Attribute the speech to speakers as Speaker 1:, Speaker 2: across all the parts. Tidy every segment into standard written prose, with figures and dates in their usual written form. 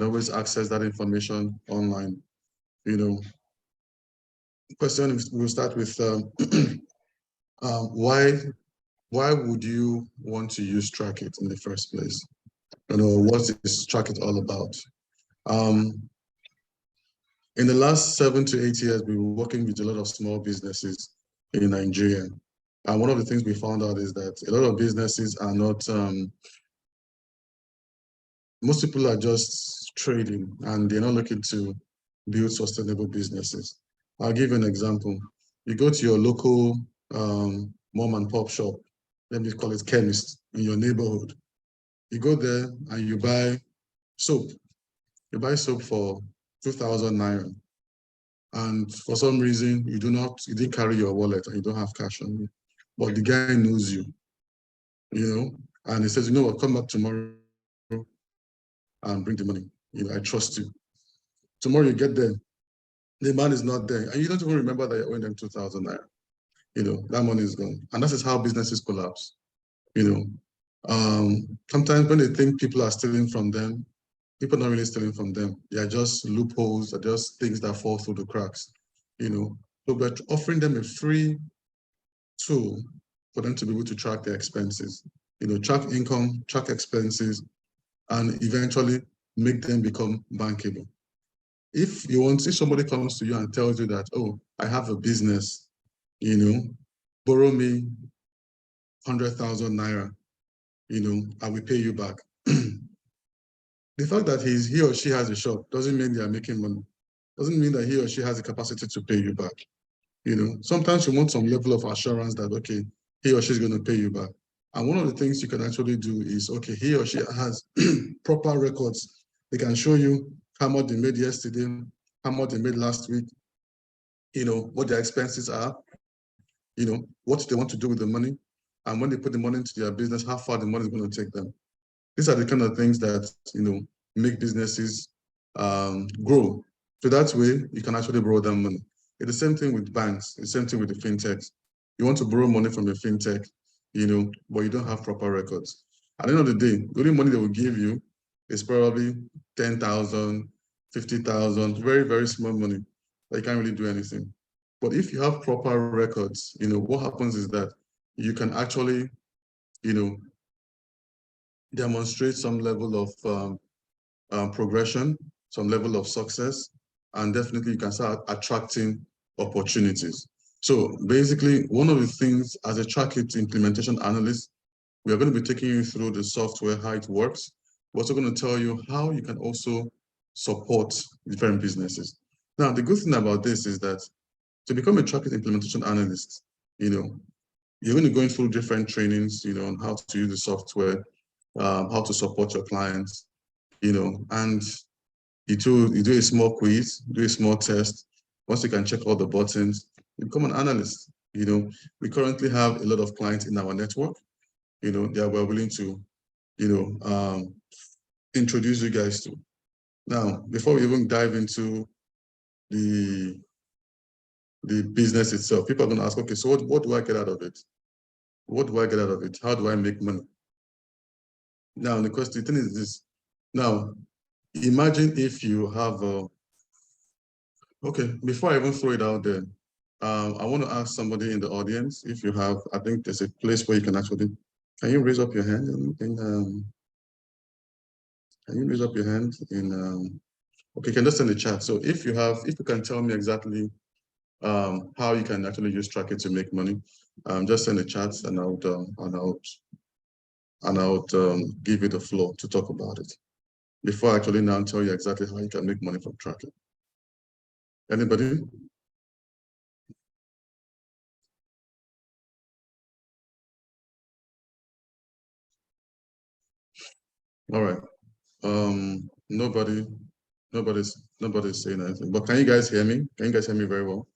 Speaker 1: always access that information online. You know, question is, we'll start with why would you want to use Trackit in the first place? You know, what is Trackit all about? In the last 7 to 8 years, we were working with a lot of small businesses in Nigeria. And one of the things we found out is that a lot of businesses are not, most people are just trading and they're not looking to build sustainable businesses. I'll give you an example. You go to your local mom and pop shop, let me call it chemist, in your neighborhood. You go there and you buy soap. You buy soap for 2,000 naira. And for some reason, you didn't carry your wallet and you don't have cash on you. But the guy knows you, and he says, you know what, come back tomorrow and bring the money. I trust you. Tomorrow you get there, the man is not there, and you don't even remember that you're owing them 2,000 naira. That money is gone. And that is how businesses collapse. Sometimes when they think people are stealing from them, people are not really stealing from them. They are just loopholes, they're just things that fall through the cracks. So we're offering them a free tool for them to be able to track their expenses, track income, track expenses, and eventually make them become bankable. If somebody comes to you and tells you that, oh, I have a business, borrow me 100,000 naira, I will pay you back. The fact that he or she has a shop doesn't mean they are making money. Doesn't mean that he or she has the capacity to pay you back. Sometimes you want some level of assurance that, okay, he or she is going to pay you back. And one of the things you can actually do is, okay, he or she has proper records. They can show you how much they made yesterday, how much they made last week, what their expenses are, what they want to do with the money. And when they put the money into their business, how far the money is going to take them. These are the kind of things that, make businesses grow. So that way, you can actually borrow them money. It's the same thing with banks. It's the same thing with the fintechs. You want to borrow money from a fintech, but you don't have proper records. At the end of the day, the only money they will give you is probably 10,000, 50,000, very, very small money. But you can't really do anything. But if you have proper records, what happens is that you can actually, demonstrate some level of progression, some level of success, and definitely you can start attracting opportunities. So basically, one of the things as a Trackit implementation analyst, we are going to be taking you through the software, how it works. We're also going to tell you how you can also support different businesses. Now, the good thing about this is that to become a Trackit implementation analyst, you're going to go through different trainings, on how to use the software, how to support your clients, and you do a small quiz, do a small test. Once you can check all the buttons, you become an analyst. We currently have a lot of clients in our network, that we're willing to, introduce you guys to. Now, before we even dive into the business itself, people are going to ask, okay, so what do I get out of it? What do I get out of it? How do I make money? Now, the thing is this. Now, imagine if you have okay, before I even throw it out there, I want to ask somebody in the audience if you have, I think there's a place where you can actually, can you raise up your hand can you raise up your hand okay, you can just send the chat. So if you can tell me exactly how you can actually use Trackit to make money, just send the chat and I'll give you the floor to talk about it. Before I actually now tell you exactly how you can make money from Trackit. Anybody? All right. Nobody's saying anything. But can you guys hear me? Can you guys hear me very well?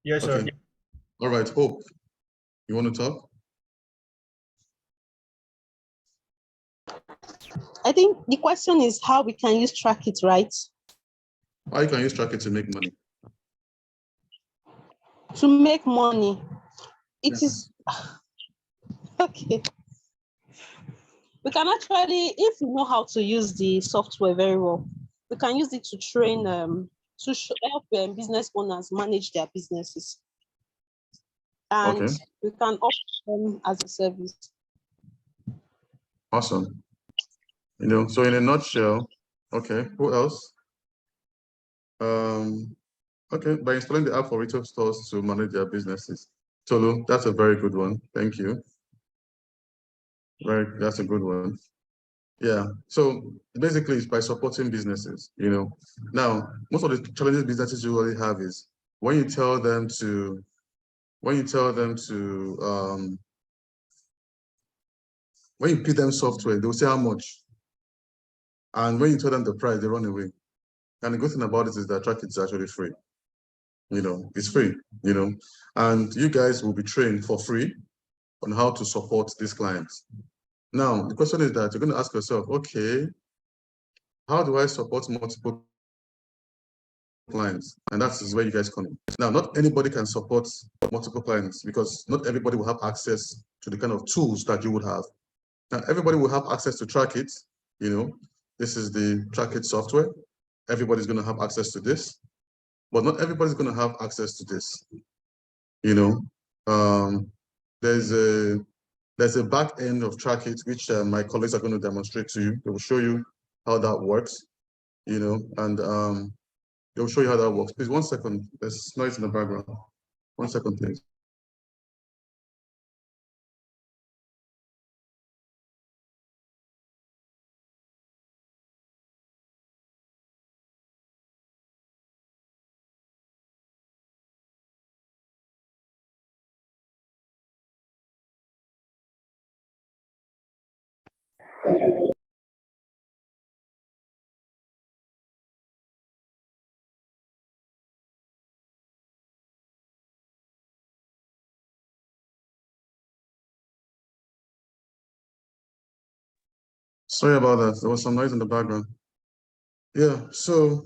Speaker 2: Yes, sir.
Speaker 1: Okay. All right, Hope. You want to talk?
Speaker 3: I think the question is how we can use Trackit, right?
Speaker 1: How you can use Trackit to make money?
Speaker 3: To make money. It is okay. We can actually, if we know how to use the software very well, we can use it to train, help business owners manage their businesses. And
Speaker 1: Okay,
Speaker 3: we can offer them as a service.
Speaker 1: awesome. So in a nutshell, okay, who else? Okay, by installing the app for retail stores to manage their businesses. Tolu, that's a very good one. Thank you. Right, that's a good one. Yeah, so basically it's by supporting businesses, Now, most of the challenges businesses usually have is when you tell them to, when you pay them software, they'll say how much. And when you tell them the price, they run away. And the good thing about it is that Track is actually free. It's free, and you guys will be trained for free on how to support these clients. Now, the question is that you're going to ask yourself, okay, how do I support multiple clients? And that's where you guys come in. Now, not anybody can support multiple clients because not everybody will have access to the kind of tools that you would have. Now, everybody will have access to Track It. This is the Track It software. Everybody's going to have access to this, but not everybody's going to have access to this. There's a back end of Track It, which my colleagues are going to demonstrate to you. They will show you how that works, and they'll show you how that works. Please, 1 second. There's noise in the background. 1 second, please. Sorry about that. There was some noise in the background. Yeah, so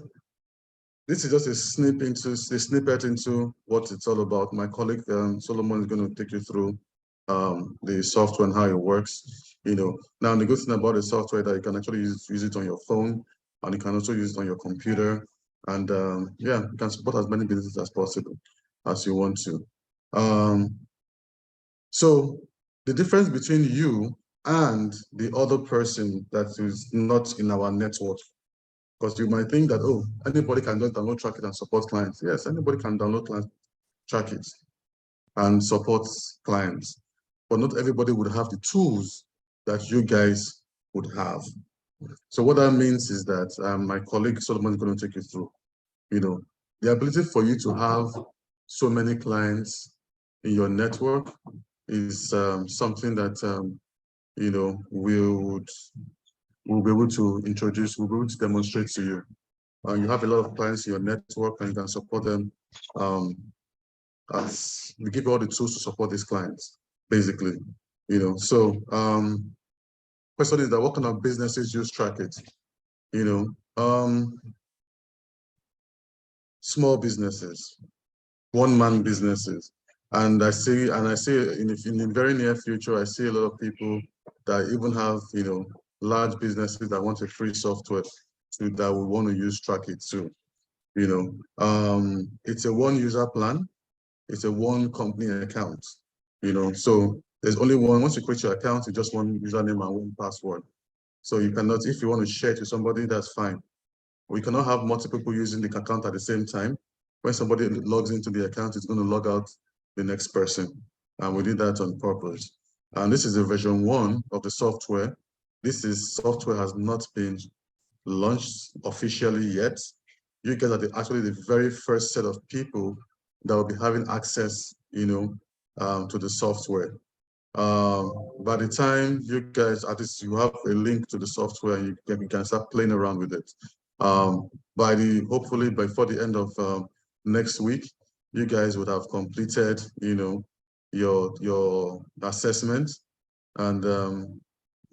Speaker 1: this is just a snippet into what it's all about. My colleague Solomon is going to take you through the software and how it works. Now the good thing about the software that you can actually use it on your phone, and you can also use it on your computer. And yeah, you can support as many businesses as possible as you want to. So the difference between you and the other person that is not in our network, because you might think that, oh, anybody can just download Track It and support clients. Yes, anybody can download Track It and support clients, but not everybody would have the tools that you guys would have. So what that means is that my colleague Solomon is going to take you through, the ability for you to have so many clients in your network is something that, we'll be able to introduce, we'll be able to demonstrate to you. You have a lot of clients in your network and you can support them as we give you all the tools to support these clients, basically. So question is that what kind of businesses use Track It? Small businesses, one-man businesses. And I see in the very near future, I see a lot of people that even have, large businesses that want a free software that will want to use Track It too. It's a one user plan. It's a one company account, so there's only one. Once you create your account, it's just one username and one password. So you cannot, if you want to share it to somebody, that's fine. We cannot have multiple people using the account at the same time. When somebody logs into the account, it's going to log out the next person. And we did that on purpose. And this is the version 1 of the software. This software has not been launched officially yet. You guys are actually the very first set of people that will be having access, to the software. By the time you guys, at least you have a link to the software, and you can start playing around with it. Hopefully before the end of next week, you guys would have completed, your assessment, and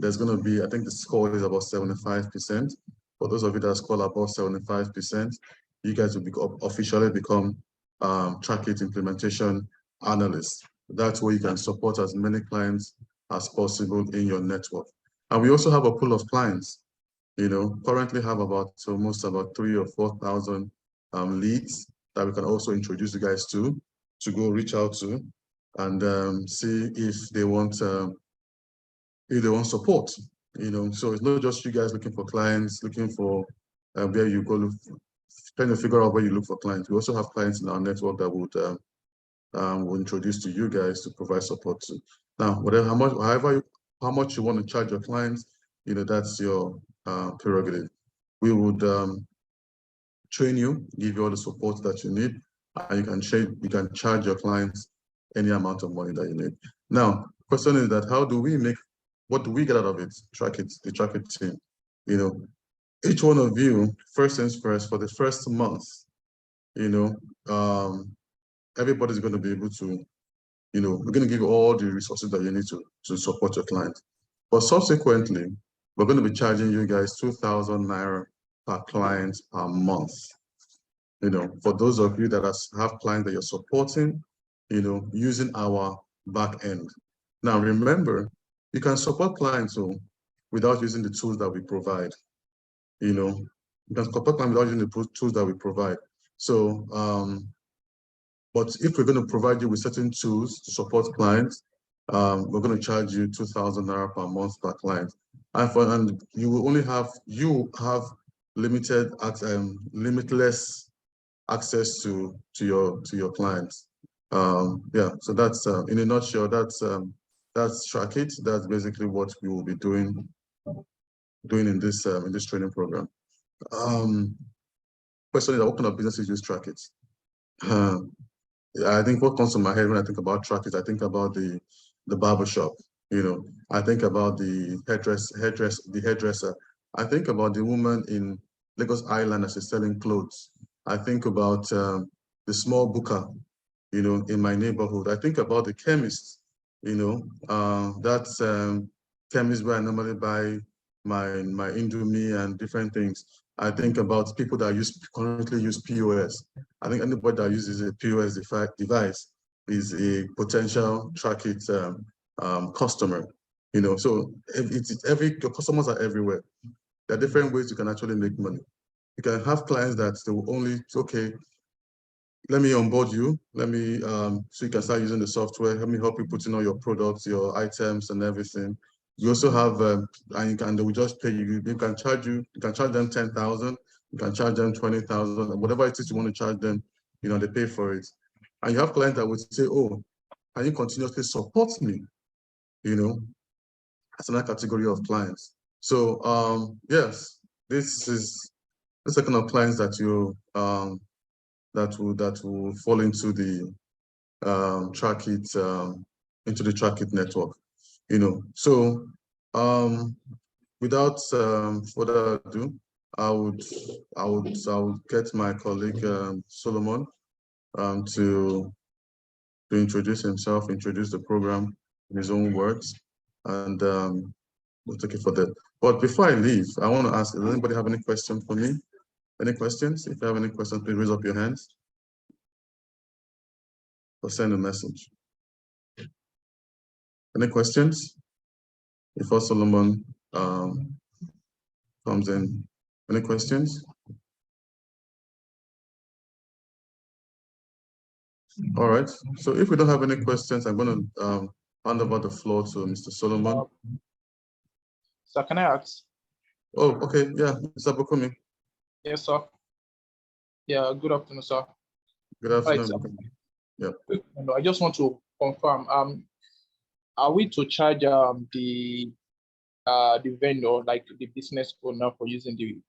Speaker 1: there's going to be, I think the score is about 75%. For those of you that score above 75%, you guys will officially become Track It implementation analysts. That's where you can support as many clients as possible in your network. And we also have a pool of clients, currently have almost about 3,000 or 4,000 leads that we can also introduce you guys to go reach out to and see if they want support. So it's not just you guys looking for clients, looking for where you go, trying to figure out where you look for clients. We also have clients in our network that would will introduce to you guys to provide support to. Now, how much you want to charge your clients, that's your prerogative. We would train you, give you all the support that you need, and you can charge your clients any amount of money that you need. Now, question is that what do we get out of it? The Track It team. Each one of you, first things first, for the first month, everybody's going to be able to, we're going to give you all the resources that you need to support your client. But subsequently, we're going to be charging you guys 2,000 Naira per client per month. For those of you that have clients that you're supporting, using our back end. Now, remember, you can support clients without using the tools that we provide. You can support clients without using the tools that we provide. So, but if we're going to provide you with certain tools to support clients, we're going to charge you 2,000 Naira per month per client. And you will only have limitless access to your clients. Yeah, so that's in a nutshell, that's Track It. That's basically what we will be doing in this training program. Question is, what kind of businesses use Track It? I think what comes to my head when I think about Track It, I think about the barbershop. I think about the hairdresser. I think about the woman in Lagos Island that is selling clothes. I think about the small booker, in my neighborhood. I think about the chemist, that's chemist where I normally buy my Indomie and different things. I think about people that currently use POS. I think anybody that uses a POS device is a potential Track It customer. So your customers are everywhere. There are different ways you can actually make money. You can have clients that they will only, okay, let me onboard you. Let me, so you can start using the software. Let me help you put in all your products, your items and everything. You also have, and they will just pay you. You can charge them 10,000. You can charge them 20,000, whatever it is you want to charge them, they pay for it. And you have clients that would say, oh, can you continuously support me? That's another category of clients. So, yes, this is the kind of clients that that will fall into the Track It into the Track It network. So without further ado, I would get my colleague Solomon to introduce himself, introduce the program in his own words, and we'll take it for that. But before I leave, I want to ask, does anybody have any questions for me? Any questions? If you have any questions, please raise up your hands or send a message. Any questions? Before Solomon comes in, any questions? All right. So if we don't have any questions, I'm going to hand over the floor to Mr. Solomon.
Speaker 4: Sir, can I ask?
Speaker 1: Oh, okay. Yeah, Mr. Bukumi.
Speaker 4: Yes, sir. Yeah, good afternoon, sir.
Speaker 1: Good afternoon.
Speaker 4: Right,
Speaker 1: yeah.
Speaker 4: I just want to confirm. Are we to charge the vendor, like the business owner, for using the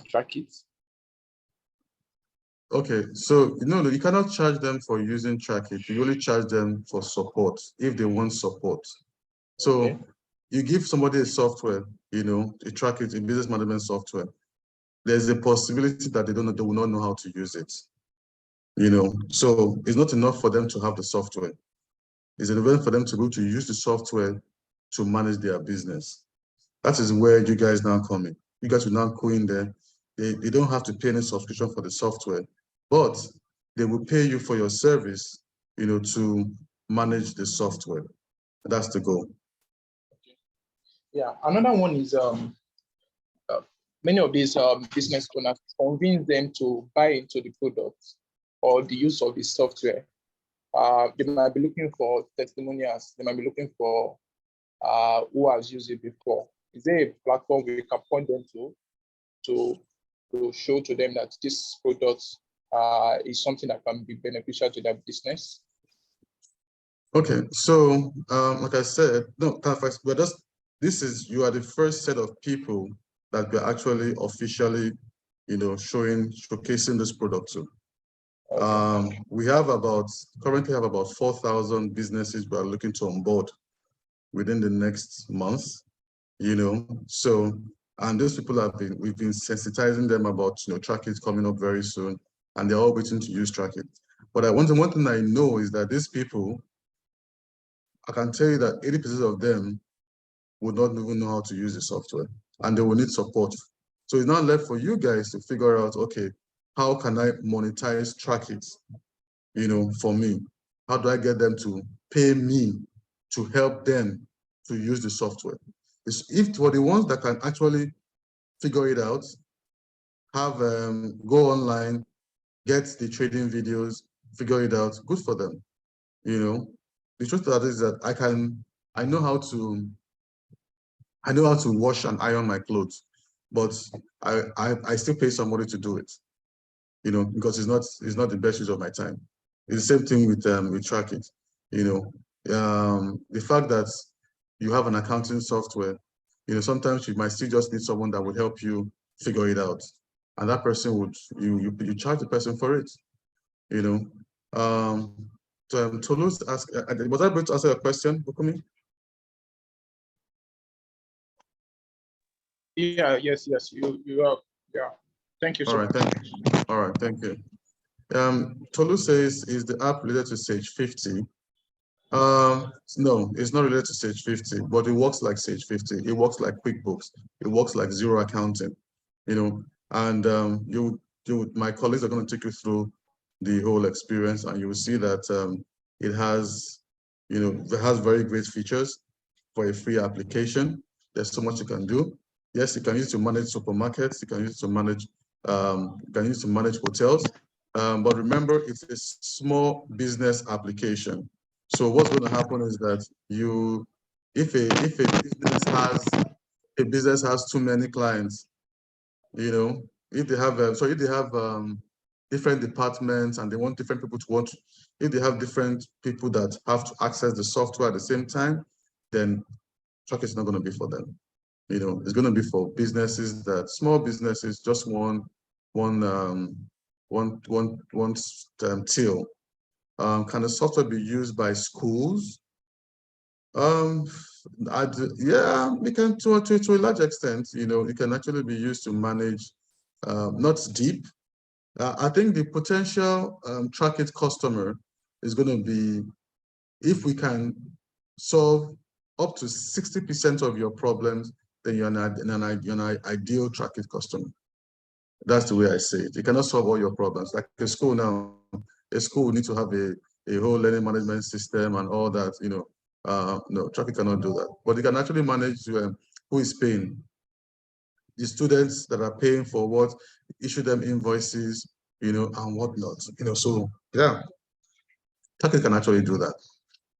Speaker 4: Track It?
Speaker 1: Okay, so you cannot charge them for using Track It. You only charge them for support if they want support. So okay. You give somebody a software, a Track It, a business management software. There's a possibility that they will not know how to use it. So it's not enough for them to have the software. It's enough for them to be able to use the software to manage their business. That is where you guys now come in. You guys will now go in there. They don't have to pay any subscription for the software, but they will pay you for your service, to manage the software. That's the goal.
Speaker 4: Yeah, another one is many of these business owners convince them to buy into the product or the use of the software. They might be looking for testimonials. They might be looking for who has used it before. Is there a platform we can point them to show to them that this product is something that can be beneficial to their business?
Speaker 1: Okay, so like I said, no, we're just, you are the first set of people that we're actually officially, showcasing this product to.
Speaker 4: Okay.
Speaker 1: We have currently have about 4,000 businesses we are looking to onboard within the next month, so, and those people we've been sensitizing them about, Track It coming up very soon, and they're all waiting to use Track It. But one thing I know is that these people, I can tell you that 80% of them would not even know how to use the software, and they will need support. So it's not left for you guys to figure out, okay, how can I monetize Track It, for me? How do I get them to pay me to help them to use the software? If for the ones that can actually figure it out, have go online, get the trading videos, figure it out, good for them. The truth of that is that I know how to wash and iron my clothes, but I still pay somebody to do it, because it's not the best use of my time. It's the same thing with Track It. The fact that you have an accounting software, sometimes you might still just need someone that would help you figure it out, and that person would you charge the person for it. Tolu's ask, was I able to answer your question, Bukumi?
Speaker 4: Yeah, yes, you are. Yeah. Thank you so much.
Speaker 1: All right, thank you. Tolu says, is the app related to Sage 50? No, it's not related to Sage 50, but it works like Sage 50. It works like QuickBooks. It works like Zero Accounting, and my colleagues are going to take you through the whole experience, and you will see that it has very great features for a free application. There's so much you can do. Yes, you can use it to manage supermarkets. You can use it to manage hotels. But remember, it's a small business application. So what's going to happen is that if a business has too many clients, if they have different departments and they want different people if they have different people that have to access the software at the same time, then Track is not going to be for them. It's going to be for businesses small businesses, just one till. Can the software be used by schools? Yeah, we can to a large extent. It can actually be used to manage, not deep. I think the potential Track It customer is going to be, if we can solve up to 60% of your problems, then you're an ideal Track It customer. That's the way I say it. You cannot solve all your problems. Like a school now, a school needs to have a whole learning management system and all that. No, Track It cannot do that. But it can actually manage who is paying. The students that are paying for what, issue them invoices, and whatnot. So yeah, Track It can actually do that.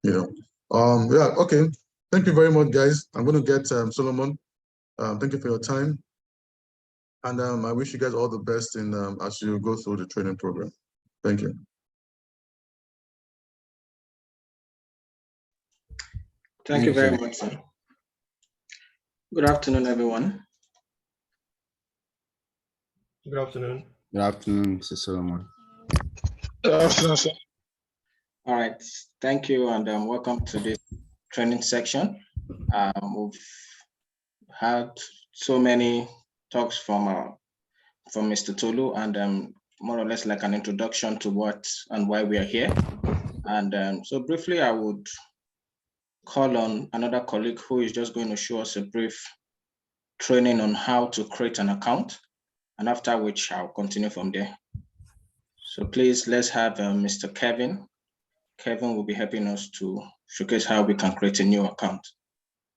Speaker 1: Yeah, okay. Thank you very much, guys. I'm going to get Solomon. Thank you for your time. And I wish you guys all the best as you go through the training program. Thank you.
Speaker 5: Thank you very much, sir. Good afternoon, everyone.
Speaker 2: Good afternoon.
Speaker 6: Good afternoon, Mr. Solomon.
Speaker 4: Good afternoon, sir.
Speaker 5: All right, thank you, and welcome to this training section. We've had so many talks from Mr. Tolu, and more or less like an introduction to what and why we are here. And so briefly, I would call on another colleague who is just going to show us a brief training on how to create an account, and after which I'll continue from there. So please, let's have Mr. Kevin. Kevin will be helping us to showcase how we can create a new account.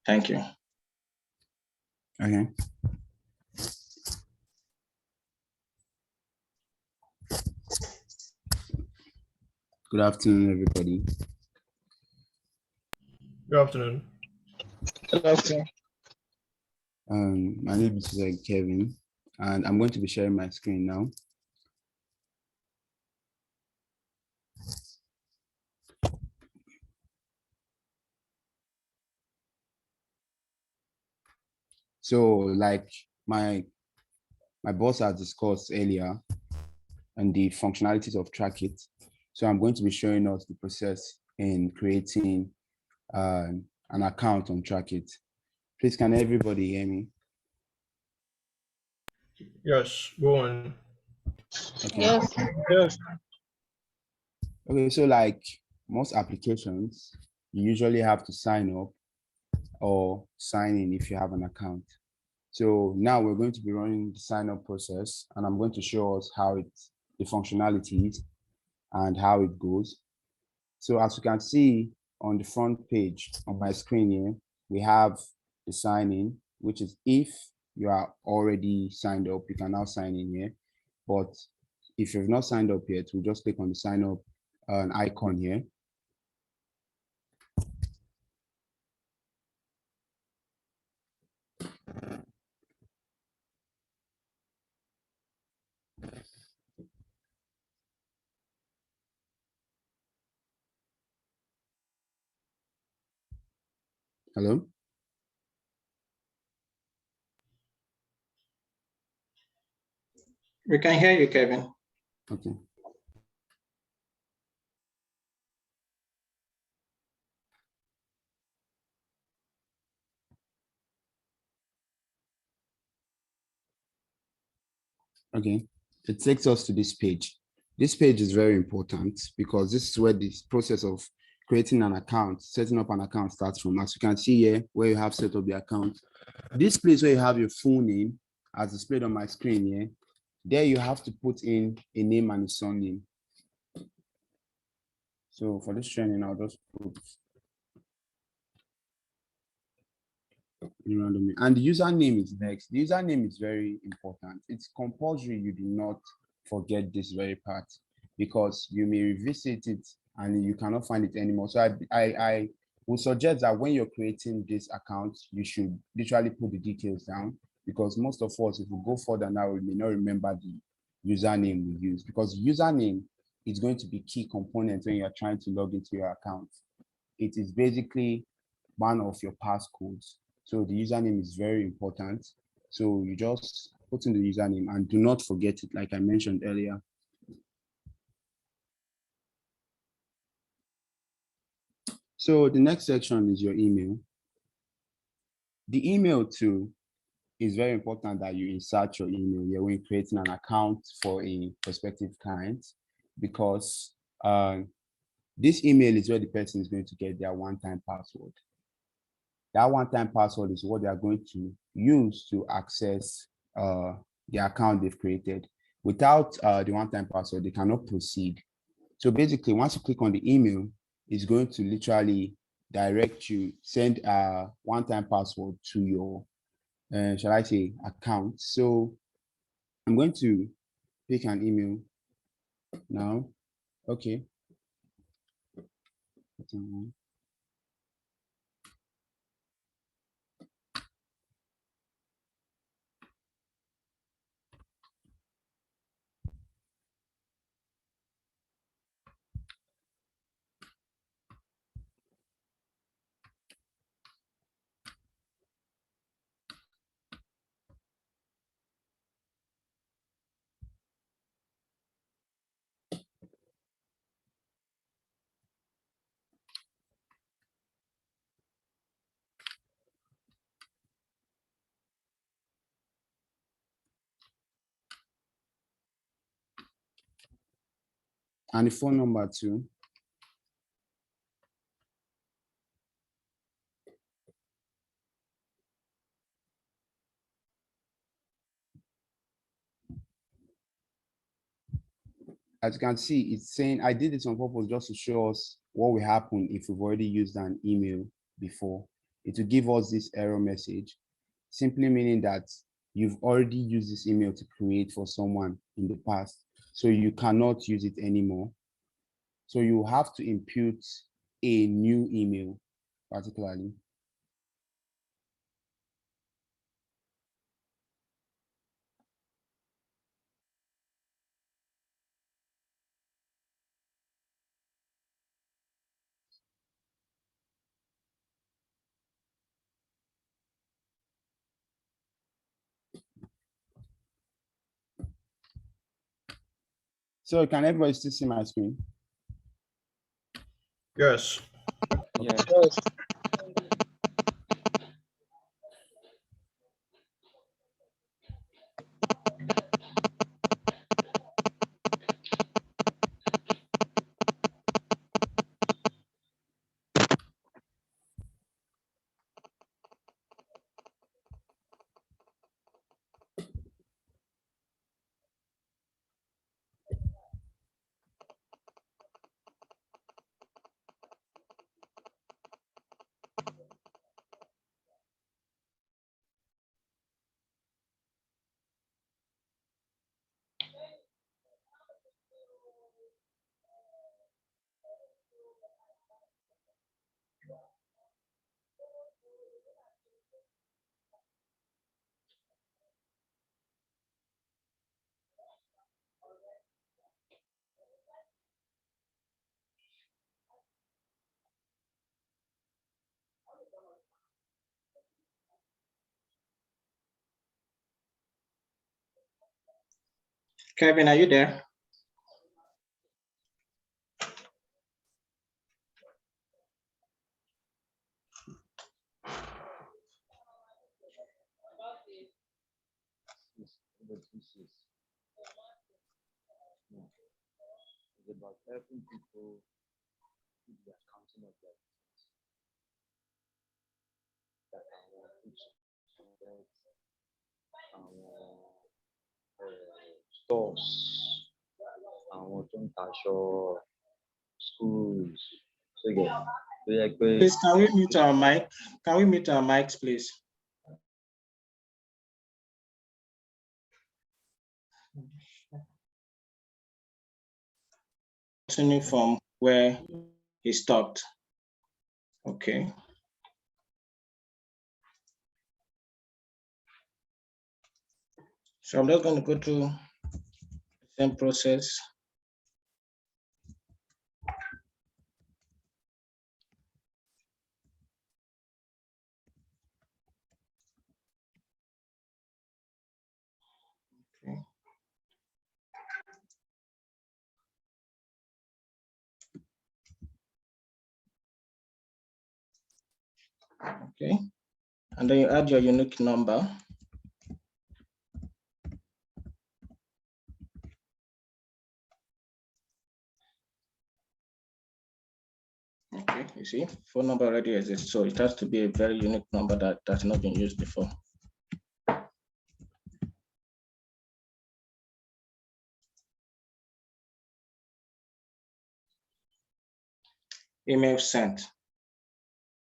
Speaker 5: Thank you.
Speaker 6: Okay. Good afternoon, everybody.
Speaker 2: Good afternoon.
Speaker 4: Okay.
Speaker 6: My name is Kevin, and I'm going to be sharing my screen now. So, like my boss has discussed earlier, and the functionalities of Trackit. So I'm going to be showing us the process in creating an account on Trackit. Please, can everybody hear me?
Speaker 2: Yes, go on.
Speaker 6: Okay.
Speaker 3: Yes.
Speaker 4: Yes.
Speaker 6: Okay, so like most applications, you usually have to sign up or sign in if you have an account. So now we're going to be running the sign up process, and I'm going to show us how the functionalities and how it goes. So as you can see on the front page on my screen here, we have the sign in, which is if you are already signed up, you can now sign in here. But if you've not signed up yet, we'll just click on the sign up icon here. Hello?
Speaker 5: We can hear you, Kevin.
Speaker 6: Okay. Okay, it takes us to this page. This page is very important because this is where this process of creating an account, setting up an account starts from. As you can see here, where you have set up the account, this place where you have your full name, as displayed on my screen here, there you have to put in a name and a surname. So for this training, I'll just put randomly. And the username is next. The username is very important. It's compulsory you do not forget this very part, because you may revisit it and you cannot find it anymore. So I would suggest that when you're creating this account, you should literally put the details down, because most of us, if we go further now, we may not remember the username we use, because username is going to be key component when you're trying to log into your account. It is basically one of your passcodes. So the username is very important. So you just put in the username and do not forget it, like I mentioned earlier. So the next section is your email. The email too is very important that you insert your email here when creating an account for a prospective client, because this email is where the person is going to get their one-time password. That one-time password is what they are going to use to access the account they've created. Without the one-time password, they cannot proceed. So basically, once you click on the email, it's going to literally direct you, send a one-time password to your, shall I say, account. So I'm going to pick an email now. Okay. And the phone number too. As you can see, it's saying I did this on purpose just to show us what will happen if we've already used an email before. It will give us this error message. simply meaning that you've already used this email to create for someone in the past, so you cannot use it anymore. So you have to impute a new email, particularly. So can everybody still see my screen?
Speaker 2: Yes.
Speaker 6: Yeah.
Speaker 4: Yes.
Speaker 5: Kevin, are you there?
Speaker 7: It's about helping people with the accounting of their business. That àwọn stores, àwọn tó ń taṣọ, schools, so yeah, tó yẹ pé.
Speaker 5: Please, can we mute our mic? Can we mute our mics, please? Continue from where he stopped. Okay. So I'm just going to go through the same process. Okay. Okay. And then you add your unique number. Okay, you see, phone number already exists, so it has to be a very unique number that has not been used before. Email sent.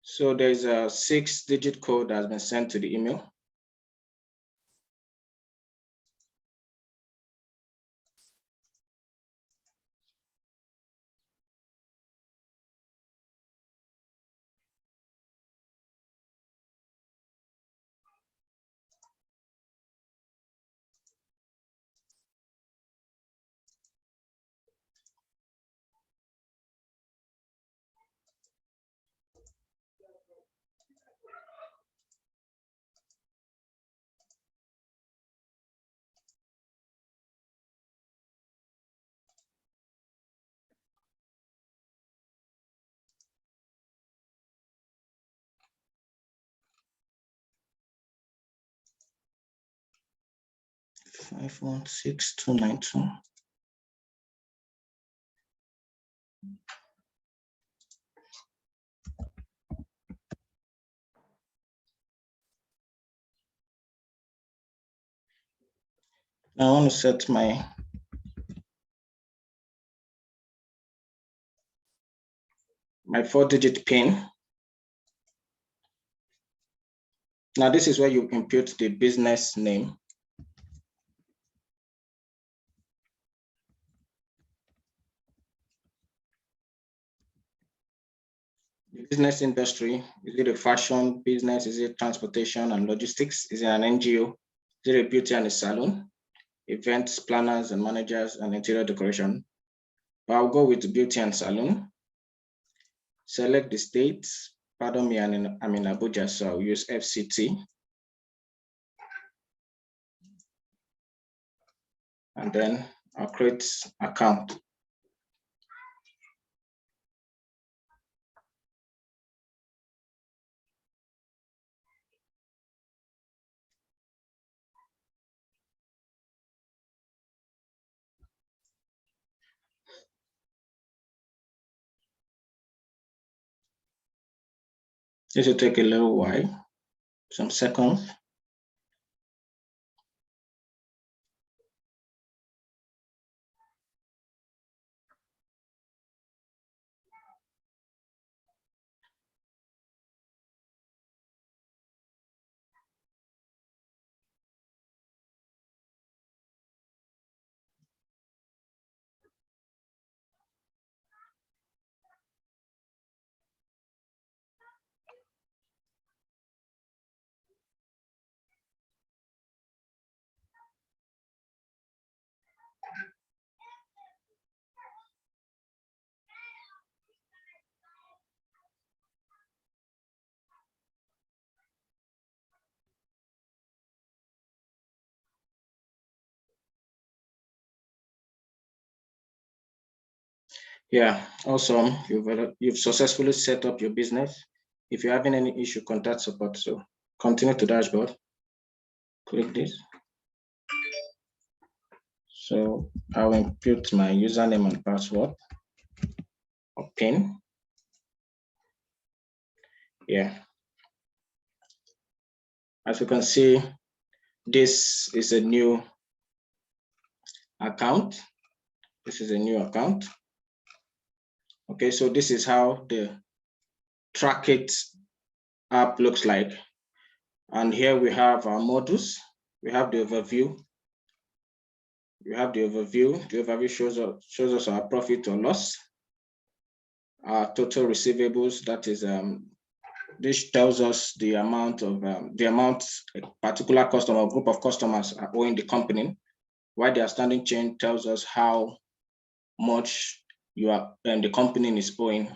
Speaker 5: So there's a 6-digit code that has been sent to the email. Five 16292. Now I want to set my my 4-digit PIN. Now, this is where you impute the business name. The business industry, is it a fashion business? Is it transportation and logistics? Is it an NGO? Is it a beauty and a salon? Events planners and managers and interior decoration? But I'll go with beauty and salon. Select the state. Pardon me, I'm in Abuja, so I'll use FCT. And then I'll create account. This will take a little while, some seconds. Yeah, awesome. You've successfully set up your business. If you're having any issue, contact support. So continue to dashboard. Click this. So I'll input my username and password or PIN. Yeah. As you can see, this is a new account. This is a new account. Okay, so this is how the Track It app looks like. And here we have our modules. We have the overview. We have the overview. The overview shows us our profit or loss. Our total receivables, that is, this tells us the amount a particular customer or group of customers are owing the company. While the outstanding chain tells us how much the company is owing.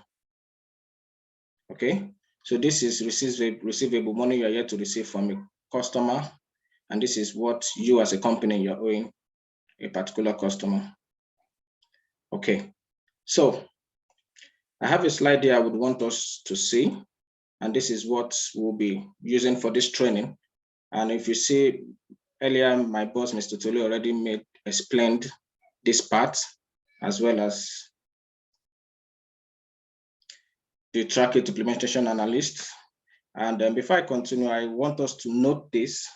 Speaker 5: Okay, so this is receivable money you are yet to receive from a customer, and this is what you as a company you're owing a particular customer. Okay, so I have a slide here I would want us to see, and this is what we'll be using for this training. And if you see earlier, my boss, Mr. Tolu, already explained this part, as well as the Track It implementation analyst. And before I continue, I want us to note this.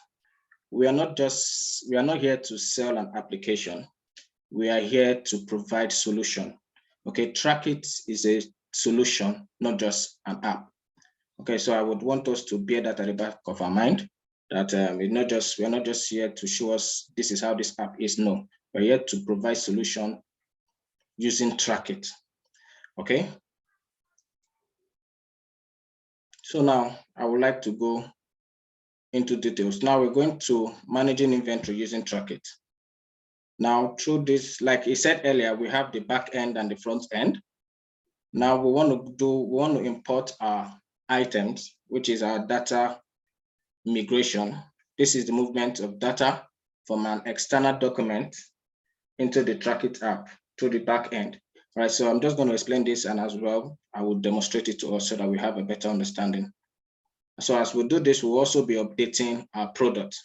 Speaker 5: We are not here to sell an application. We are here to provide solution. Okay, Track It is a solution, not just an app. Okay, so I would want us to bear that at the back of our mind, that we're not just here to show us this is how this app is. No, we're here to provide solution using Track It. Okay. So now I would like to go into details. Now we're going to managing inventory using Track It. Now through this, like I said earlier, we have the back end and the front end. Now we want to import our items, which is our data migration. This is the movement of data from an external document into the Track It app through the back end. All right, so I'm just going to explain this, and as well, I will demonstrate it to us so that we have a better understanding. So as we do this, we'll also be updating our product.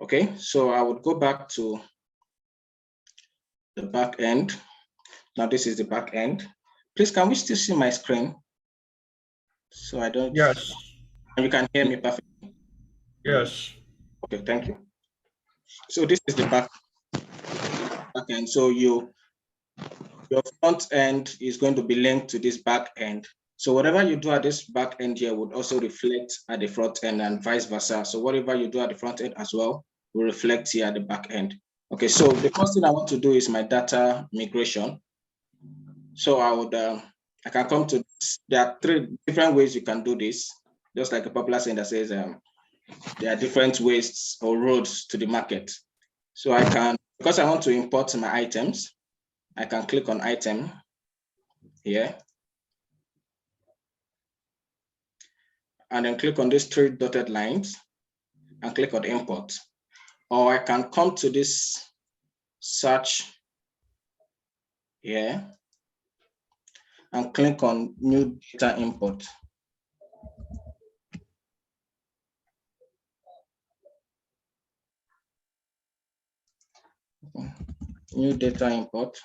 Speaker 5: Okay, so I would go back to the back end. Now this is the back end. Please, can we still see my screen? So I don't.
Speaker 2: Yes.
Speaker 5: You can hear me perfectly.
Speaker 2: Yes.
Speaker 5: Okay, thank you. So this is the back end. So your front end is going to be linked to this back end. So whatever you do at this back end here would also reflect at the front end and vice versa. So whatever you do at the front end as well will reflect here at the back end. Okay, so the first thing I want to do is my data migration. So I can come to this. There are 3 different ways you can do this. Just like a popular saying that says there are different ways or roads to the market. So I can, because I want to import my items, I can click on item here. And then click on these 3 dotted lines and click on import. Or I can come to this search here and click on new data import. New data import.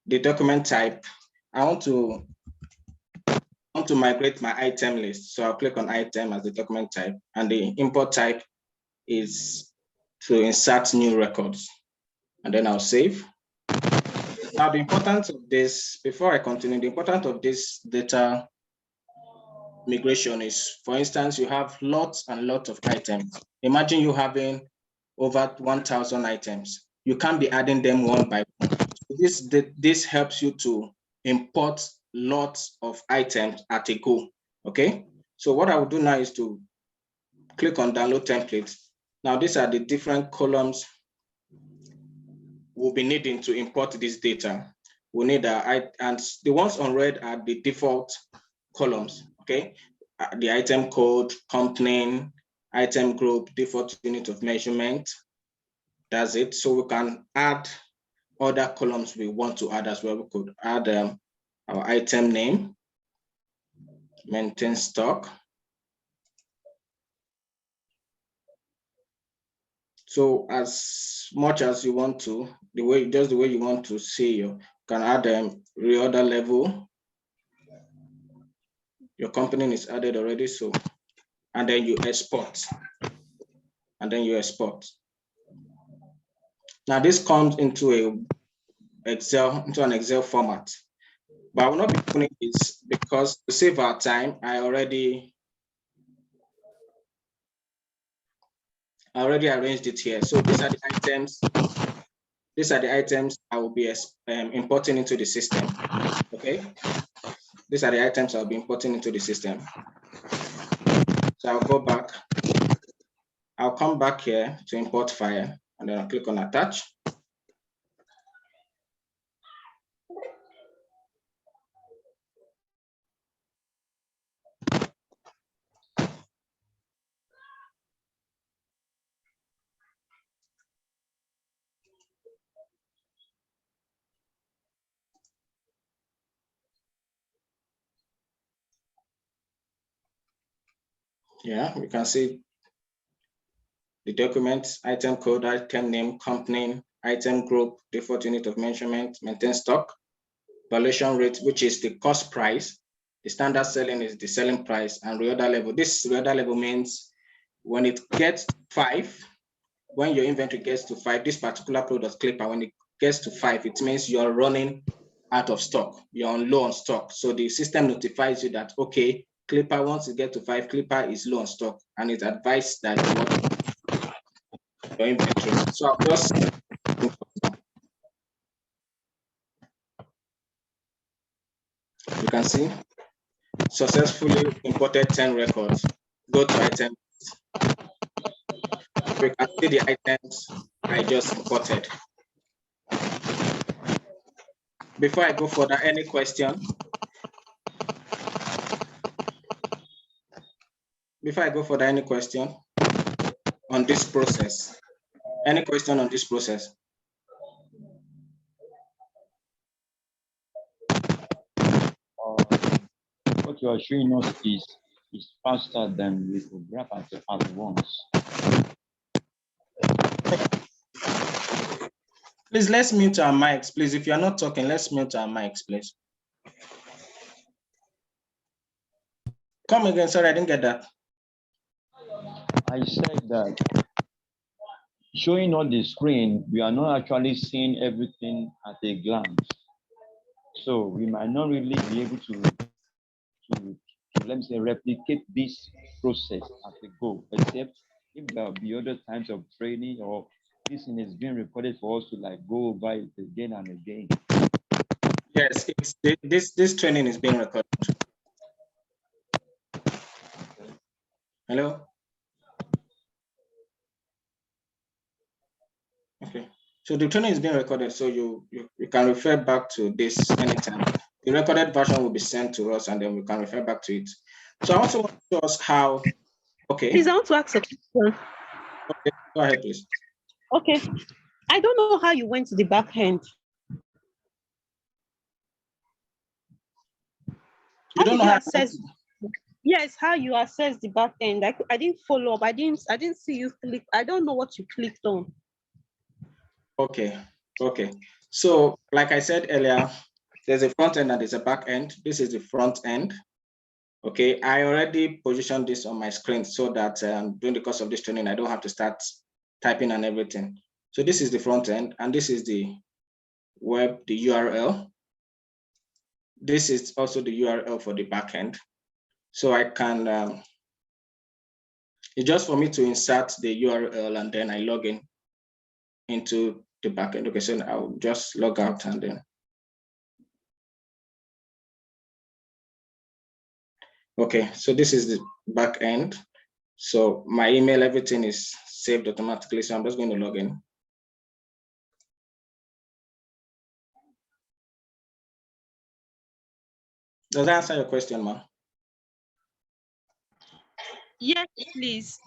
Speaker 5: The document type, I want to migrate my item list. So I'll click on item as the document type, and the import type is to insert new records. And then I'll save. Now the importance of this, before I continue, the importance of this data migration is, for instance, you have lots and lots of items. Imagine you having over 1,000 items. You can't be adding them one by one. This helps you to import lots of items at a go, okay? So what I will do now is to click on download templates. Now these are the different columns we'll be needing to import this data. We need and the ones on red are the default columns, okay? The item code, company, item group, default unit of measurement. That's it. So we can add other columns we want to add as well. We could add our item name, maintain stock. So as much as you want to, just the way you want to see, you can add reorder level. Your company is added already, so, and then you export. And then you export. Now this comes into an Excel format. But I will not be doing this because to save our time, I already arranged it here. So these are the items. These are the items I will be importing into the system. Okay. These are the items I'll be importing into the system. So I'll go back. I'll come back here to import file, and then I'll click on attach. Yeah, we can see the documents, item code, item name, company, item group, default unit of measurement, maintain stock, valuation rate, which is the cost price. The standard selling is the selling price, and reorder level. This reorder level means when it gets to 5, when your inventory gets to 5, this particular product clipper, when it gets to 5, it means you're running out of stock. You're on low on stock. So the system notifies you that, okay, clipper, once it gets to 5, clipper is low on stock, and it's advised that you want your inventory. So I'll just you can see successfully imported 10 records. Go to item. We can see the items I just imported. Before I go further, any question? Before I go further, any question on this process? Any question on this process?
Speaker 7: What you are showing us is faster than we could grab at once.
Speaker 5: Please, let's mute our mics, please. If you are not talking, let's mute our mics, please. Come again, sorry, I didn't get that.
Speaker 7: I said that showing on the screen, we are not actually seeing everything at a glance. So we might not really be able to let me say, replicate this process as a goal, except if there will be other types of training or this thing is being recorded for us to like go over it again and again.
Speaker 5: Yes, this training is being recorded. Hello? Okay. So the training is being recorded, so you can refer back to this anytime. The recorded version will be sent to us and then we can refer back to it. So I also want to ask how, okay.
Speaker 3: Please, I want to ask a question.
Speaker 5: Okay, go ahead, please.
Speaker 3: Okay. I don't know how you went to the back end.
Speaker 5: You don't know how to
Speaker 3: assess? Yes, how you assess the back end. I didn't follow up. I didn't see you click. I don't know what you clicked on.
Speaker 5: Okay. So like I said earlier, there's a front end and there's a back end. This is the front end. Okay, I already positioned this on my screen so that during the course of this training, I don't have to start typing and everything. So this is the front end and this is the web, the URL. This is also the URL for the back end. So I can, it's just for me to insert the URL and then I log in into the back end. Okay, so I'll just log out and then. Okay, so this is the back end. So my email, everything is saved automatically. So I'm just going to log in. Does that answer your question, ma'am?
Speaker 3: Yes, please.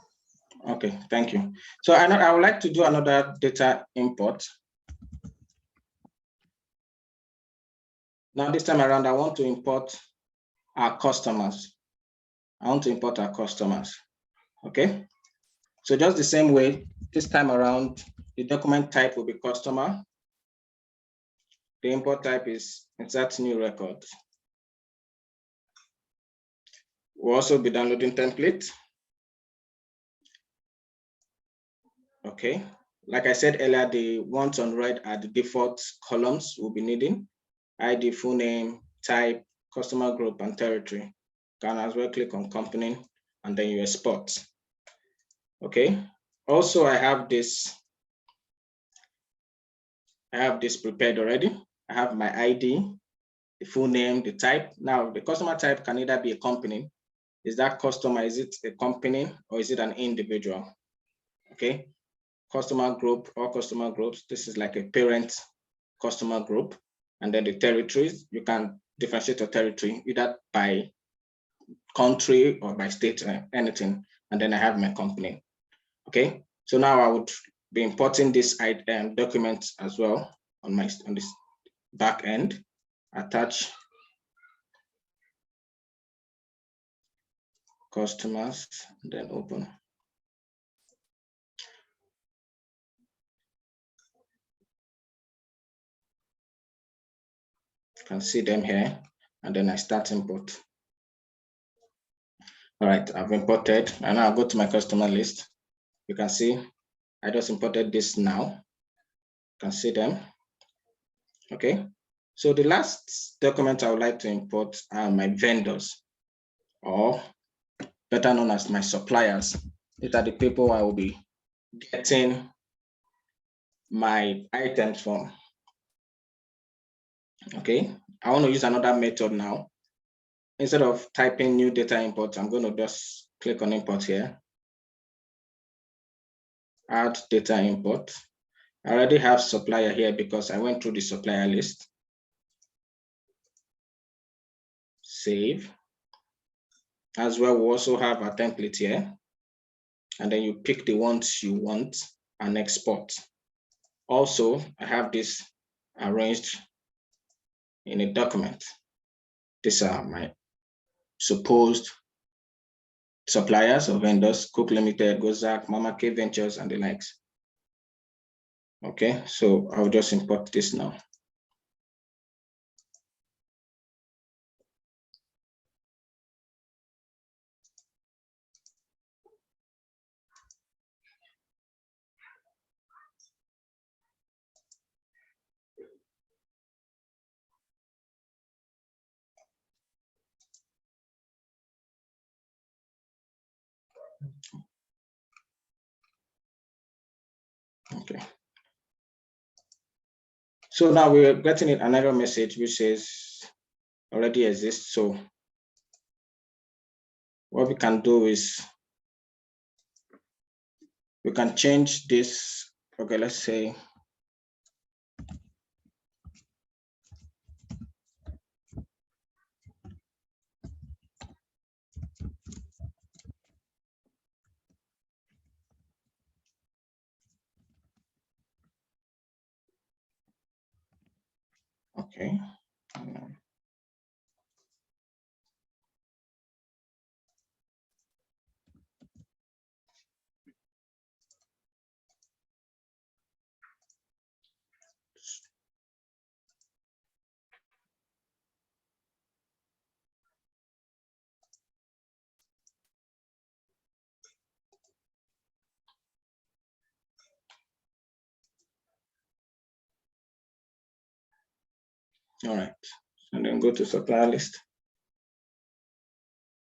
Speaker 5: Okay, thank you. So I would like to do another data import. Now this time around, I want to import our customers. Okay. So just the same way, this time around, the document type will be customer. The import type is insert new record. We'll also be downloading template. Okay. Like I said earlier, the ones on red are the default columns we'll be needing. ID, full name, type, customer group, and territory. You can as well click on company and then you export. Okay. Also, I have this prepared already. I have my ID, the full name, the type. Now, the customer type can either be a company. Is that customer, is it a company or is it an individual? Okay. Customer group or customer groups. This is like a parent customer group. And then the territories, you can differentiate your territory either by country or by state, anything. And then I have my company. Okay. So now I would be importing this document as well on this back end. Attach customers, then open. You can see them here, and then I start import. All right, I've imported, and now I'll go to my customer list. You can see I just imported this now. You can see them. Okay, so the last document I would like to import are my vendors, or better known as my suppliers. These are the people I will be getting my items from. Okay, I want to use another method now. Instead of typing new data import, I'm going to just click on import here. Add data import. I already have supplier here because I went through the supplier list. Save. As well, we also have a template here. And then you pick the ones you want and export. Also, I have this arranged in a document. These are my supposed suppliers or vendors: Cook Limited, Gozak, Mama K Ventures, and the likes. Okay, so I'll just import this now. Okay. So now we're getting an error message which says already exists. So what we can do is we can change this. Okay, let's say okay. All right, and then go to supplier list.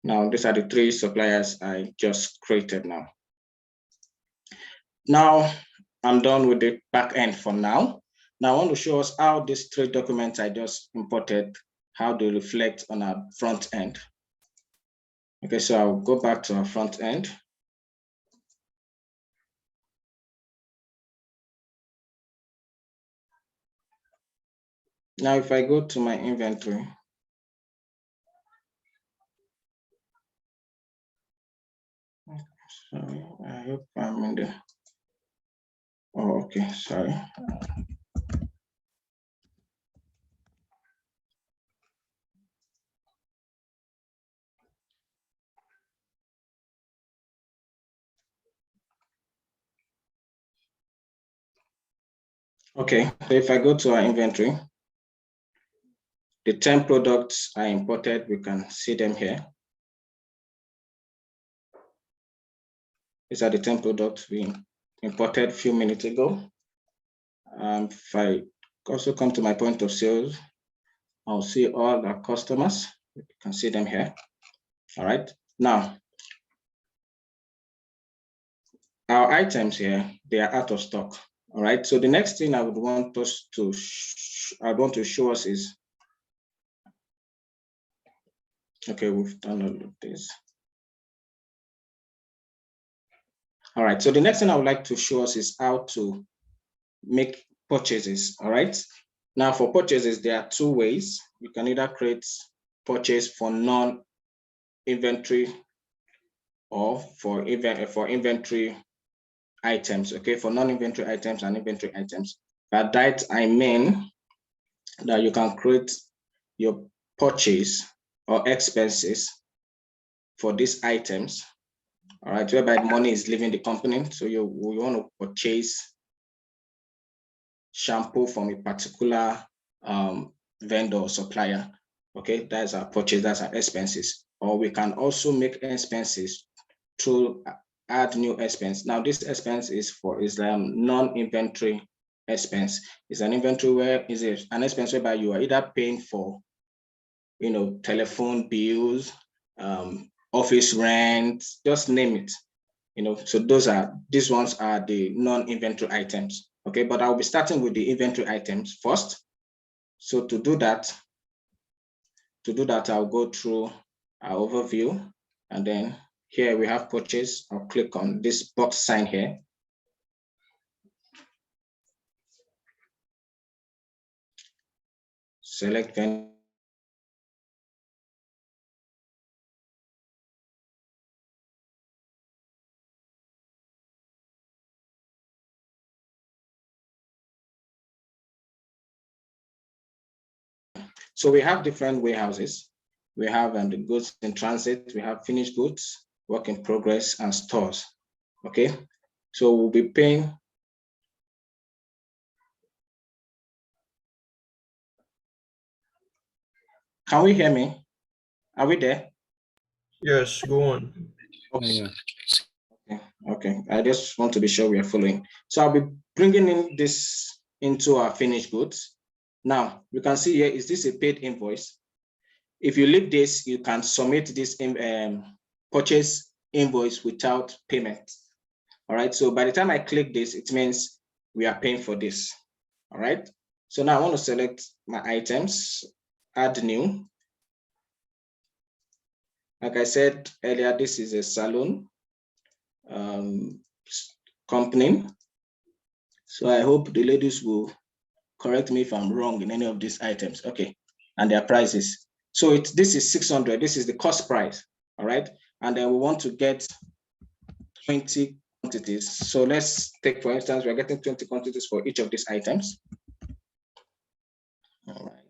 Speaker 5: Now, these are the 3 suppliers I just created now. Now, I'm done with the back end for now. Now, I want to show us how these 3 documents I just imported, how they reflect on our front end. Okay, so I'll go back to our front end. Now, if I go to my inventory, sorry, I hope I'm in there. Oh, okay, sorry. Okay, so if I go to our inventory, the 10 products I imported, we can see them here. These are the 10 products we imported a few minutes ago. If I also come to my point of sales, I'll see all our customers. You can see them here. All right. Now, our items here, they are out of stock. All right. So the next thing I would want us to, show us is, okay, we've done all of this. All right. So the next thing I would like to show us is how to make purchases. All right. Now for purchases, there are 2 ways. You can either create purchase for non-inventory or for inventory items. Okay, for non-inventory items and inventory items. By that I mean that you can create your purchase or expenses for these items. All right, whereby money is leaving the company. So you want to purchase shampoo from a particular vendor or supplier. Okay, that's our purchase, that's our expenses. Or we can also make expenses to add new expense. Now this expense is non-inventory expense. It's an inventory where is an expense whereby you are either paying for, telephone bills, office rent, just name it. So these ones are the non-inventory items. Okay, but I'll be starting with the inventory items first. So to do that, I'll go through our overview, and then here we have purchase. I'll click on this box sign here. Select vendor. So we have different warehouses. We have the goods in transit, we have finished goods, work in progress, and stores. Okay, so we'll be paying. Can we hear me? Are we there?
Speaker 2: Yes, go on.
Speaker 6: Yeah.
Speaker 5: Okay. I just want to be sure we are following. So I'll be bringing in this into our finished goods. Now you can see here, is this a paid invoice? If you leave this, you can submit this purchase invoice without payment. All right. So by the time I click this, it means we are paying for this. All right. So now I want to select my items, add new. Like I said earlier, this is a salon company. So I hope the ladies will correct me if I'm wrong in any of these items. Okay, and their prices. So this is 600. This is the cost price. All right, and then we want to get 20 quantities. So let's take, for instance, we're getting 20 quantities for each of these items. All right.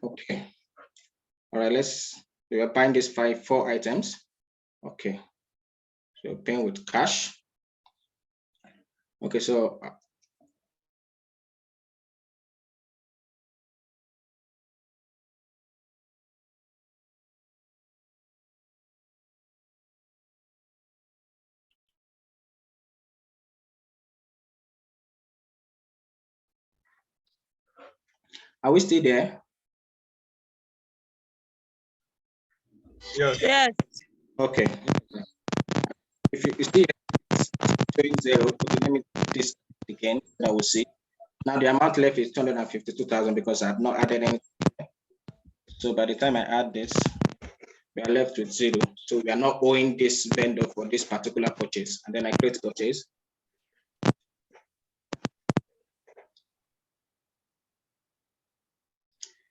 Speaker 5: Okay. All right, we are buying these 4 items. Okay. So paying with cash. Okay, so are we still there?
Speaker 2: Yes.
Speaker 3: Yes.
Speaker 5: Okay. If you see it's showing 0, okay, let me do this again. I will see. Now the amount left is 252,000 because I've not added anything. So by the time I add this, we are left with 0. So we are not owing this vendor for this particular purchase. And then I create purchase.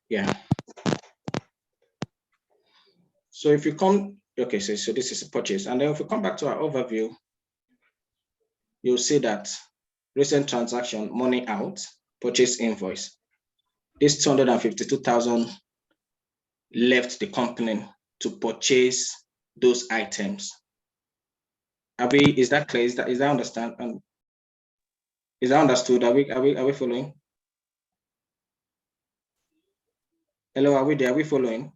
Speaker 5: Yeah. So if you come, okay, so this is a purchase. And then if we come back to our overview, you'll see that recent transaction, money out, purchase invoice. This 252,000 left the company to purchase those items. Is that clear? Is that understand? Is that understood? Are we following? Hello, are we there? Are we following?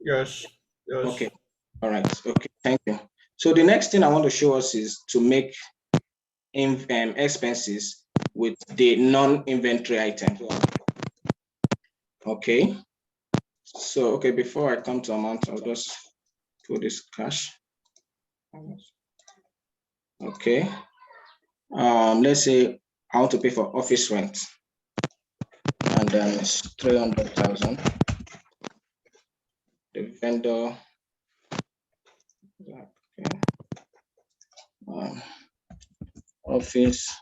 Speaker 2: Yes. Yes.
Speaker 5: Okay. All right. Okay. Thank you. So the next thing I want to show us is to make expenses with the non-inventory item. Okay. So, okay, before I come to amount, I'll just put this cash. Okay. Let's say I want to pay for office rent. And then it's 300,000. The vendor. Okay. Office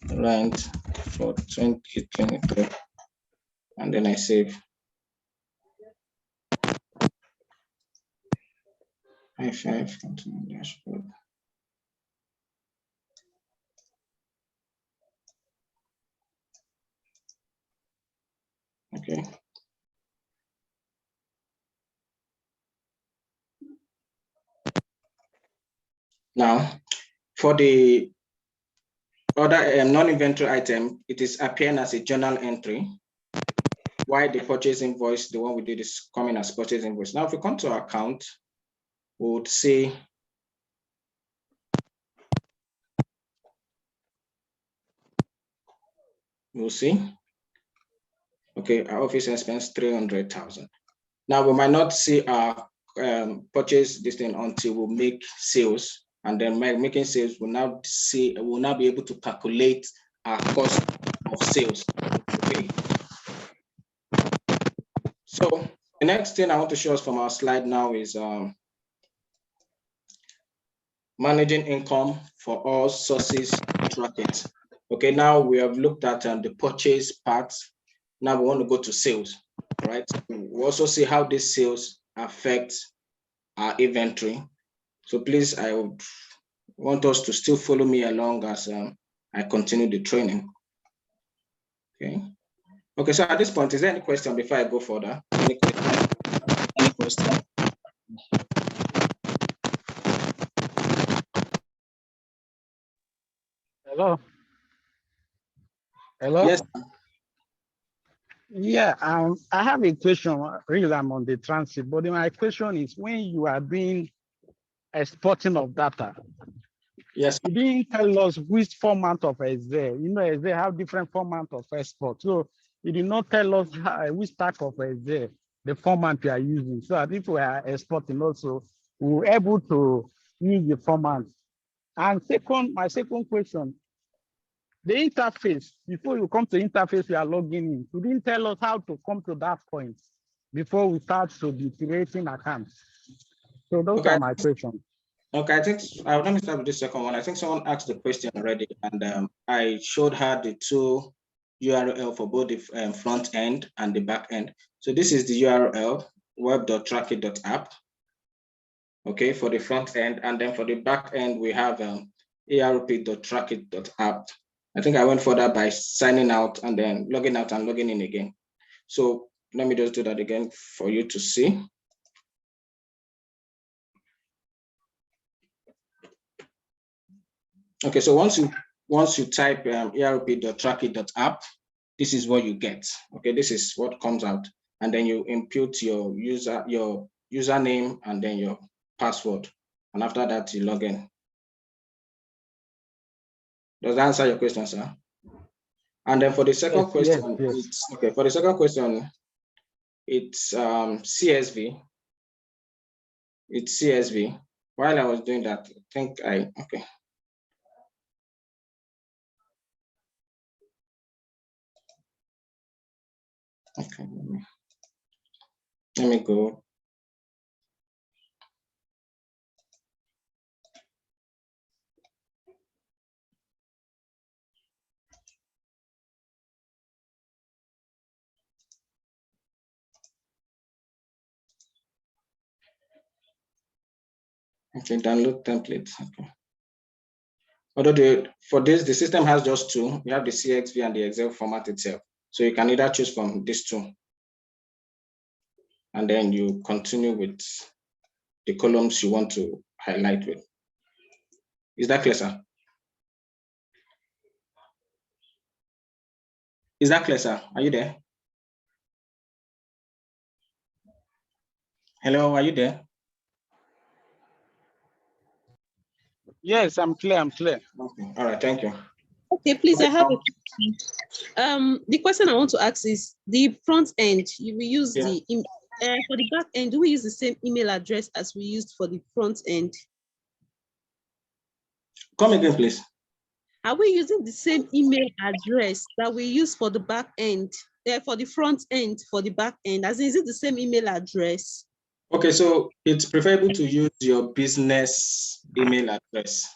Speaker 5: rent for 2023. And then I save. I5 continue dashboard. Okay. Now, for the other non-inventory item, it is appearing as a journal entry. Why the purchase invoice, the one we did, is coming as purchase invoice. Now, if we come to our account, we would see we'll see. Okay, our office expense 300,000. Now we might not see our purchase this thing until we make sales, and then making sales will now be able to calculate our cost of sales. Okay. So the next thing I want to show us from our slide now is managing income for all sources bracket. Okay, now we have looked at the purchase part. Now we want to go to sales, right? We also see how these sales affect our inventory. So please, I would want us to still follow me along as I continue the training. Okay. Okay, so at this point, is there any question before I go further? Any question?
Speaker 8: Hello. Hello.
Speaker 5: Yes.
Speaker 8: Yeah, I have a question. Really, I'm on the transit, but my question is: when you are doing exporting of data,
Speaker 5: Yes.
Speaker 8: you didn't tell us which format of Excel. You know, Excel have different format of export. So You did not tell us which type of the format you are using. So that if we are exporting also, we're able to use the format. And second, my second question, the interface, before you come to interface, you are logging in. You didn't tell us how to come to that point before we start to be creating accounts. So those
Speaker 5: Okay.
Speaker 8: are my questions.
Speaker 5: Okay, I think let me start with the second one. I think someone asked the question already, and I showed her the two URL for both the front end and the back end. So this is the URL web.trackit.app. Okay, for the front end, and then for the back end we have arp.trackit.app. I think I went further by signing out and then logging out and logging in again. So let me just do that again for you to see. Okay, so once you type arp.trackit.app, this is what you get. Okay, this is what comes out, and then you input your username and then your password, and after that you log in. Does that answer your question, sir? And then for the second question,
Speaker 8: yes.
Speaker 5: it's okay. For the second question, it's CSV. It's CSV. While I was doing that, I think okay. Okay, let me go. Okay, download templates. Okay. Although for this, the system has just two. You have the CXV and the Excel format itself. So you can either choose from these two. And then you continue with the columns you want to highlight with. Is that clear, sir? Is that clear, sir? Are you there? Hello, are you there?
Speaker 8: Yes, I'm clear.
Speaker 5: Okay, all right, thank you.
Speaker 3: Okay, please, I have a question. The question I want to ask is the front end, you will use for the back end, do we use the same email address as we used for the front end?
Speaker 5: Come again, please.
Speaker 3: Are we using the same email address that we use for the back end, for the front end, for the back end? As in, is it the same email address?
Speaker 5: Okay, so it's preferable to use your business email address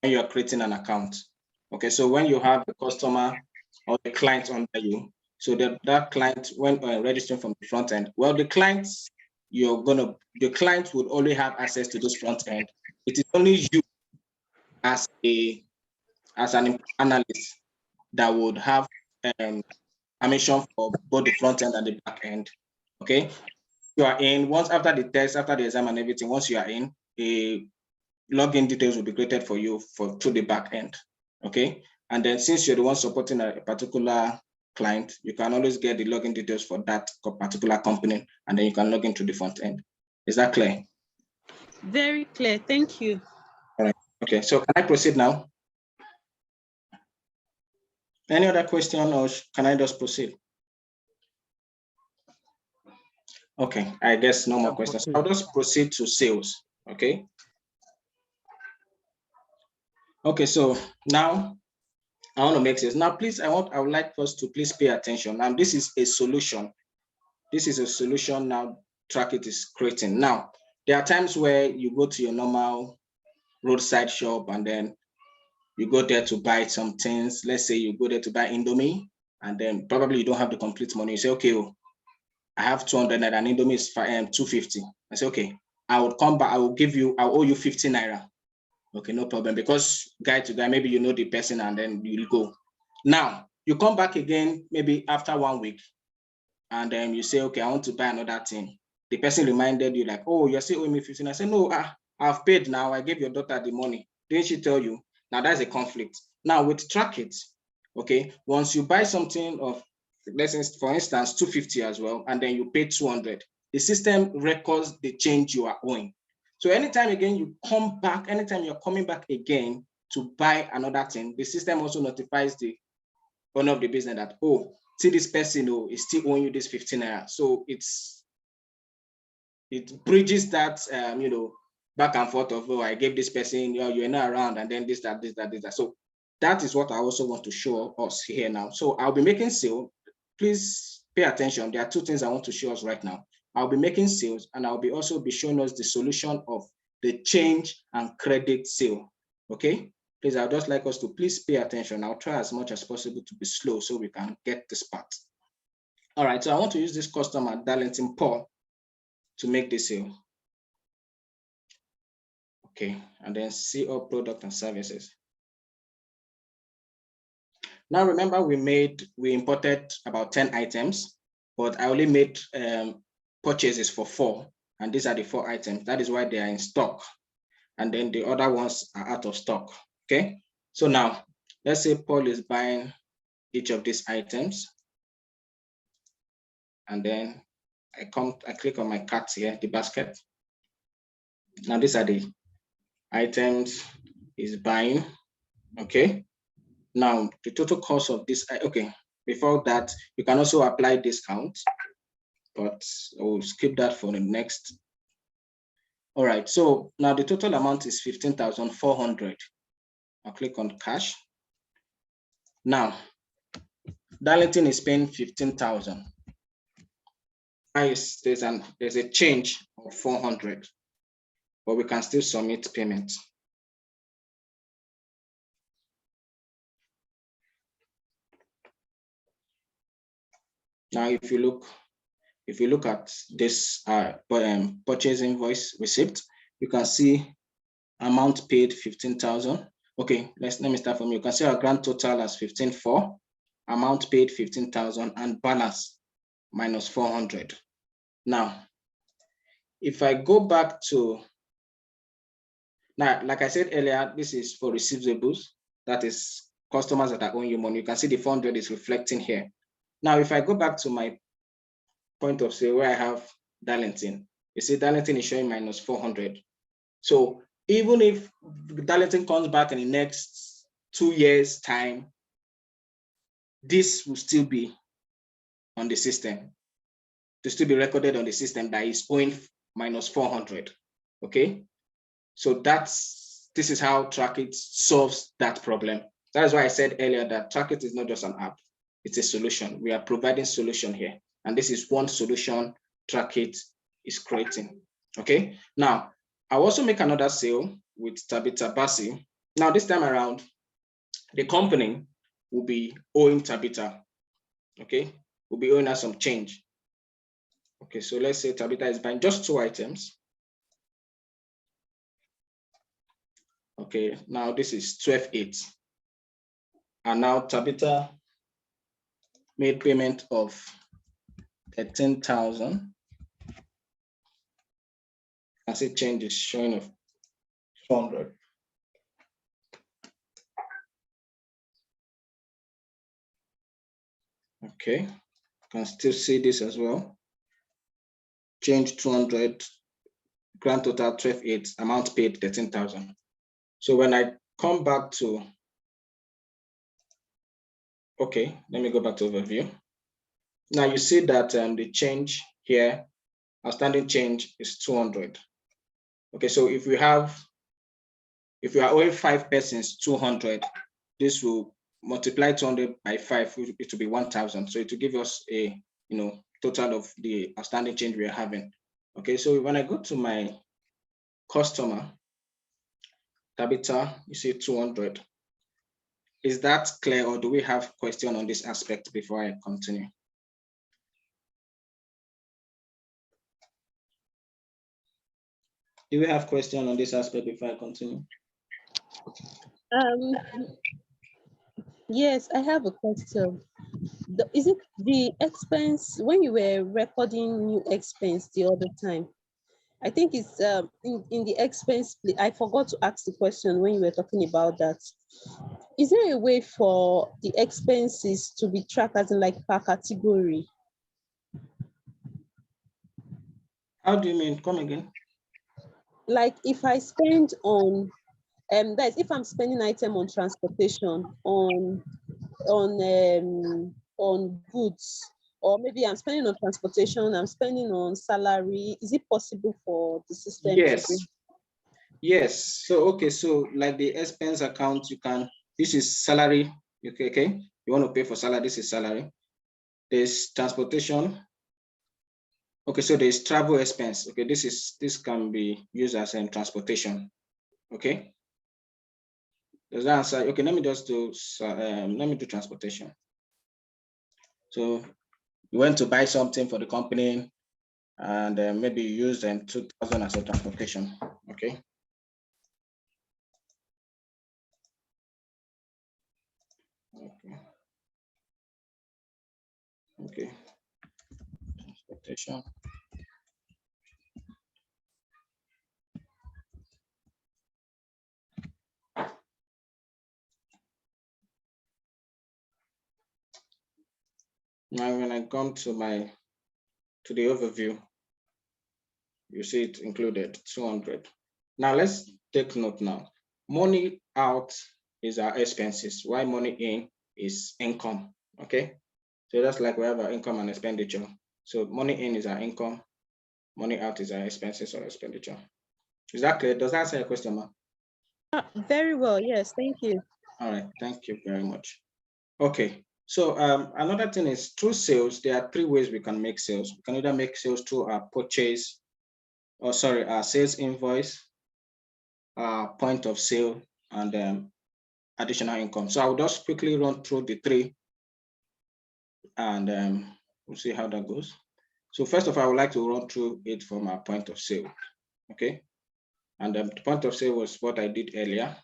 Speaker 5: when you're creating an account. Okay, so when you have a customer or a client under you, so that client, when registering from the front end, well, the client would only have access to this front end. It is only you as an analyst that would have permission for both the front end and the back end. Okay, you are in, once after the test, after the exam and everything, once you are in, a login details will be created for you through the back end. Okay, and then since you're the one supporting a particular client, you can always get the login details for that particular company, and then you can log into the front end. Is that clear?
Speaker 3: Very clear, thank you.
Speaker 5: All right, okay, so can I proceed now? Any other question, or can I just proceed? Okay, I guess no more questions. I'll just proceed to sales, okay? Okay, so now I want to make this. Now, please, I would like us to please pay attention. Now, this is a solution. This is a solution now Trackit is creating. Now, there are times where you go to your normal roadside shop and then you go there to buy some things. Let's say you go there to buy Indomie, and then probably you don't have the complete money. You say, okay, I have 200 naira and Indomie is 250. I say, okay, I would come back, I'll owe you 50 naira. Okay, no problem, because guy to guy, maybe you know the person and then you'll go. Now, you come back again, maybe after 1 week, and then you say, okay, I want to buy another thing. The person reminded you like, oh, you're still owing me 15. I said, no, I've paid now. I gave your daughter the money. Didn't she tell you? Now that's a conflict. Now with Trackit, okay, once you buy something of, let's say, for instance, 250 as well, and then you pay 200, the system records the change you are owing. So anytime again you come back, anytime you're coming back again to buy another thing, the system also notifies the owner of the business that, oh, see this person is still owing you this 15 naira. So it bridges that back and forth of, I gave this person, you're not around, and then this, that. So that is what I also want to show us here now. So I'll be making sale. Please pay attention. There are two things I want to show us right now. I'll be making sales, and I'll also be showing us the solution of the change and credit sale. Okay, please, I'd just like us to please pay attention. I'll try as much as possible to be slow so we can get this part. All right, so I want to use this customer, Darlington Paul, to make this sale. Okay, and then see all product and services. Now remember, we imported about 10 items, but I only made purchases for 4, and these are the 4 items. That is why they are in stock, and then the other ones are out of stock. Okay, so now let's say Paul is buying each of these items, and then I click on my cart here, the basket. Now these are the items he's buying. Okay, now the total cost of this, okay, before that, you can also apply discount, but we'll skip that for the next. All right, so now the total amount is 15,400. I'll click on cash. Now, Darlington is paying 15,000. There's a change of 400, but we can still submit payment. Now, if you look at this purchase invoice receipt, you can see amount paid 15,000. Okay, let me start from you. You can see our grand total as 15,400, amount paid 15,000, and balance minus 400. Now, if I go back to, now, like I said earlier, this is for receivables. That is customers that are owing you money. You can see the 400 is reflecting here. Now, if I go back to my point of sale where I have Darlington, you see Darlington is showing minus 400. So even if Darlington comes back in the next 2 years' time, this will still be on the system, to still be recorded on the system that is owing minus 400. Okay, so this is how Trackit solves that problem. That is why I said earlier that Trackit is not just an app, it's a solution. We are providing solution here, and this is one solution Trackit is creating. Okay, now I'll also make another sale with Tabitha Bassi. Now this time around, the company will be owing Tabitha. Okay, we'll be owing her some change. Okay, so let's say Tabitha is buying just 2 items. Okay, now this is 12,800. And now Tabitha made payment of 13,000. I see change is showing of 400. Okay, you can still see this as well. Change 200, grand total 12,800, amount paid 13,000. So when I come back to, okay, let me go back to overview. Now you see that the change here, outstanding change is 200. Okay, so if we are owing 5 persons 200, this will multiply 200 by 5, it will be 1,000. So it will give us a total of the outstanding change we are having. Okay, so when I go to my customer, Tabitha, you see 200. Is that clear, or do we have question on this aspect before I continue? Do we have question on this aspect before I continue?
Speaker 3: Yes, I have a question. Is it the expense, when you were recording new expense the other time? I think it's in the expense, I forgot to ask the question when you were talking about that. Is there a way for the expenses to be tracked as in like per category?
Speaker 5: How do you mean? Come again.
Speaker 3: Like if I spend on, that is if I'm spending item on transportation, on on goods, or maybe I'm spending on transportation, I'm spending on salary. Is it possible for the system to
Speaker 5: Yes.
Speaker 3: bring?
Speaker 5: Yes. So, okay. So like the expense account, you can, this is salary. Okay. Okay. You want to pay for salary. This is salary. There's transportation. Okay. So there's travel expense. Okay. This can be used as transportation. Okay. Does that answer? Okay. Let me just do, let me do transportation. So you went to buy something for the company and maybe you use 2,000 as a transportation. Okay. Okay. Okay. Transportation. Now, when I come to the overview, you see it included 200. Now let's take note now. Money out is our expenses, while money in is income. Okay. So that's like we have our income and expenditure. So money in is our income, money out is our expenses or expenditure. Is that clear? Does that answer your question, ma'am?
Speaker 3: Very well. Yes. Thank you.
Speaker 5: All right. Thank you very much. Okay. So another thing is through sales, there are 3 ways we can make sales. We can either make sales through our purchase, or sorry, our sales invoice, point of sale, and additional income. So I'll just quickly run through the 3 and we'll see how that goes. So first of all, I would like to run through it from our point of sale. Okay. And the point of sale was what I did earlier.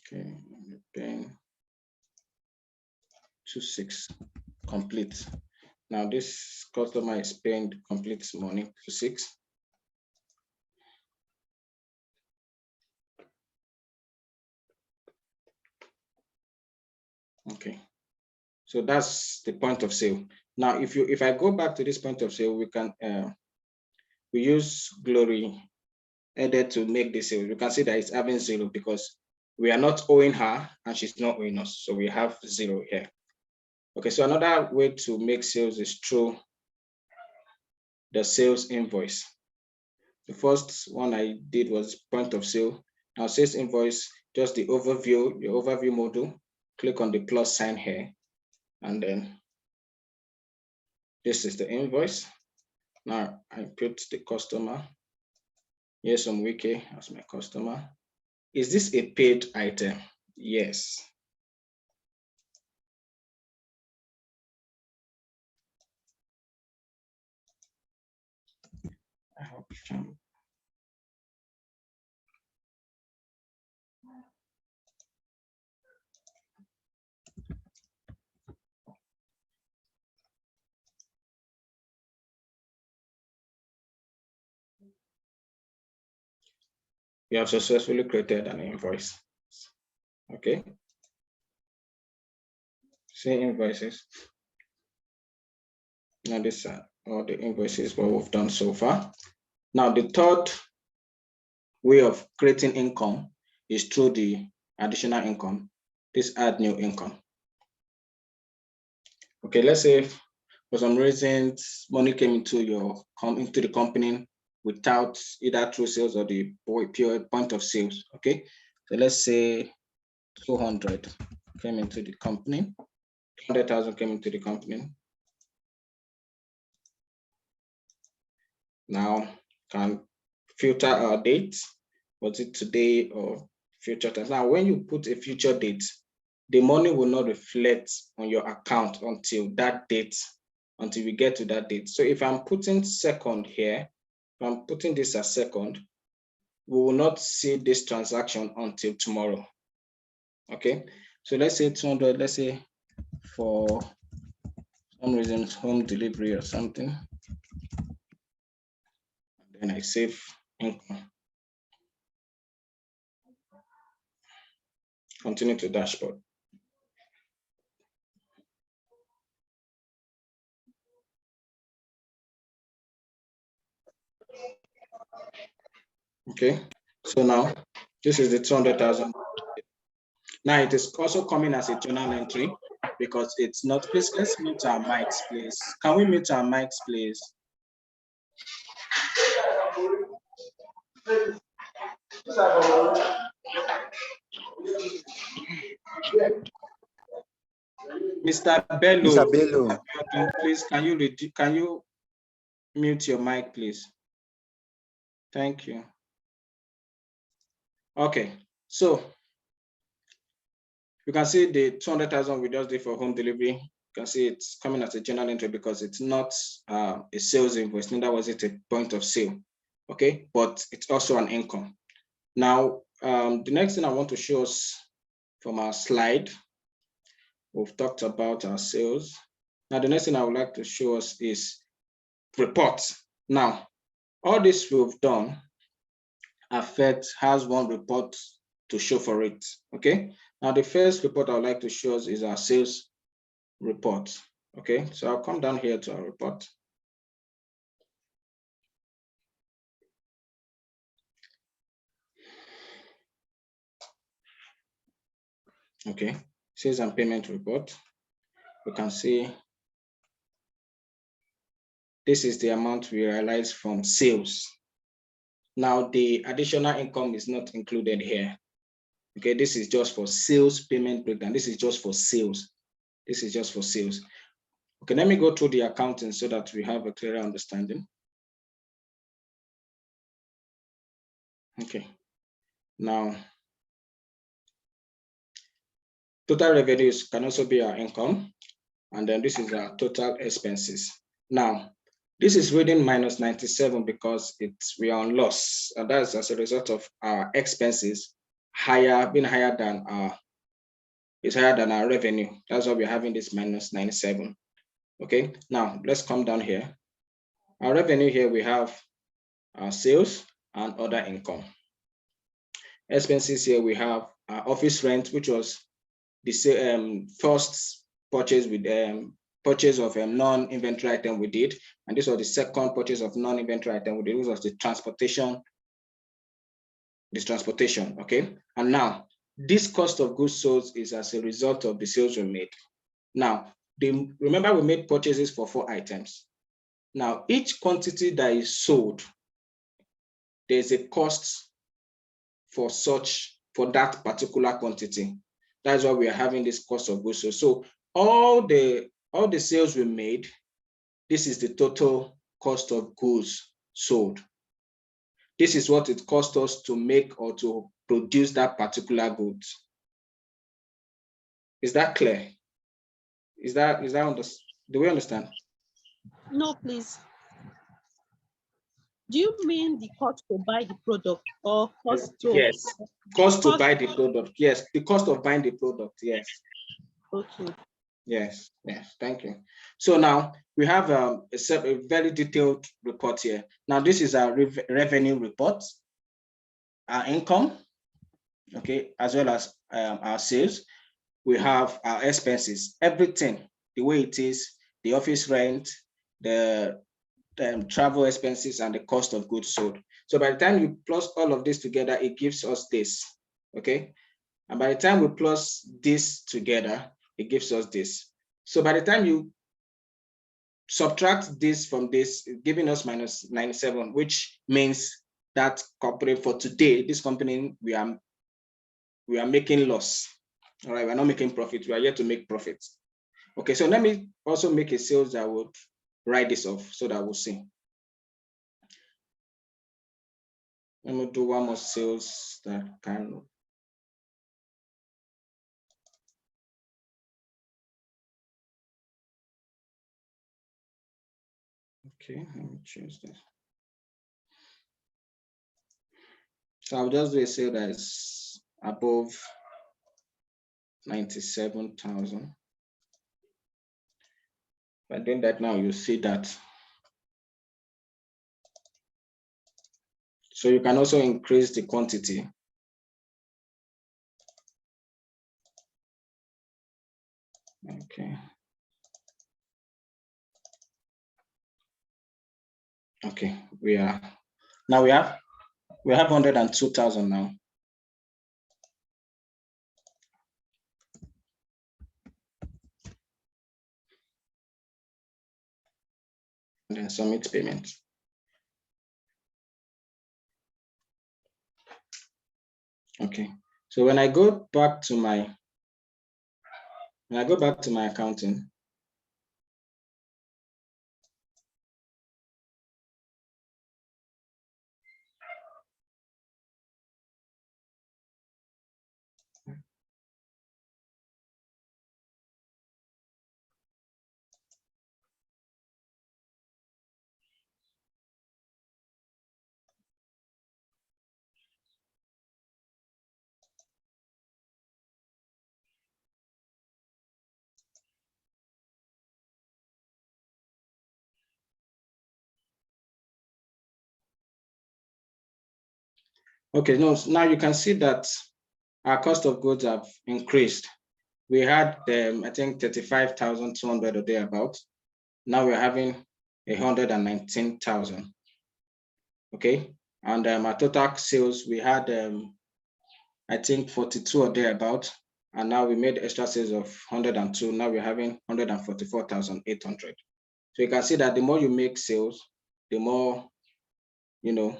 Speaker 5: Okay, paying 26 complete. Now this customer is paying complete money 26. Okay, so that's the point of sale. Now, if I go back to this point of sale, we can we use Glory added to make the sale. You can see that it's having 0 because we are not owing her and she's not owing us. So we have 0 here. Okay, so another way to make sales is through the sales invoice. The first one I did was point of sale. Now sales invoice, just the overview, your overview module, click on the plus sign here, and then this is the invoice. Now I put the customer. Here's Wiki as my customer. Is this a paid item? Yes. I hope you can. We have successfully created an invoice. Okay. See invoices. Now these are all the invoices what we've done so far. Now the third way of creating income is through the additional income. This add new income. Okay, let's say for some reason money came into the company without either through sales or the pure point of sales. Okay, so let's say 200 came into the company, 100,000 came into the company. Now can filter our date. Was it today or future times? Now, when you put a future date, the money will not reflect on your account until that date, until we get to that date. So if I'm putting second here, if I'm putting this as second, we will not see this transaction until tomorrow. Okay, so let's say 200, let's say for some reason home delivery or something. Then I save income. Continue to dashboard. Okay, so now this is the 200,000. Now it is also coming as a journal entry because it's not. Please let's mute our mics, please. Can we mute our mics, please? Mr. Bello,
Speaker 6: Mr. Bello.
Speaker 5: please can you mute your mic, please? Thank you. Okay, so you can see the 200,000 we just did for home delivery. You can see it's coming as a journal entry because it's not a sales invoice, neither was it a point of sale. Okay, but it's also an income. Now, the next thing I want to show us from our slide, we've talked about our sales. Now, the next thing I would like to show us is reports. Now, all this we've done has one report to show for it. Okay. Now, the first report I would like to show us is our sales report. Okay. So I'll come down here to our report. Okay. Sales and payment report. You can see this is the amount we realized from sales. Now, the additional income is not included here. Okay, this is just for sales payment breakdown. This is just for sales. This is just for sales. Okay, let me go through the accounting so that we have a clearer understanding. Okay, now, total revenues can also be our income. And then this is our total expenses. Now, this is reading minus 97 because we are on loss. And that's as a result of our expenses being higher than our revenue. That's why we're having this minus 97. Okay, now let's come down here. Our revenue here, we have our sales and other income. Expenses here, we have our office rent, which was the first purchase with purchase of a non-inventory item we did, and this was the second purchase of non-inventory item we did, which was the transportation. Okay. And now this cost of goods sold is as a result of the sales we made. Now, remember we made purchases for 4 items. Now, each quantity that is sold, there's a cost for that particular quantity. That's why we are having this cost of goods sold. So all the sales we made, this is the total cost of goods sold. This is what it cost us to make or to produce that particular goods. Is that clear? Do we understand?
Speaker 3: No, please. Do you mean the cost to buy the product or cost to?
Speaker 5: Yes, cost to buy the product. Yes, the cost of buying the product. Yes.
Speaker 3: Okay.
Speaker 5: Yes, thank you. So now we have a very detailed report here. Now this is our revenue report, our income, okay, as well as our sales. We have our expenses, everything, the way it is, the office rent, the travel expenses, and the cost of goods sold. So by the time you plus all of this together, it gives us this, okay? And by the time we plus this together, it gives us this. So by the time you subtract this from this, giving us minus 97, which means that company for today, this company, we are making loss. All right, we're not making profit. We are yet to make profit. Okay, so let me also make a sales that would write this off so that we'll see. Let me do one more sales that can. Okay, let me choose this. So I'll just do a sale that is above 97,000. By doing that now, you see that. So you can also increase the quantity. Okay. Okay, now we have We have 102,000 now. And then submit payment. Okay, so when I go back to my accounting, okay, now you can see that our cost of goods have increased. We had, I think, 35,200 or thereabout. Now we're having 119,000. Okay, and our total sales, we had, I think, 42 or thereabout, and now we made extra sales of 102. Now we're having 144,800. So you can see that the more you make sales, the more, your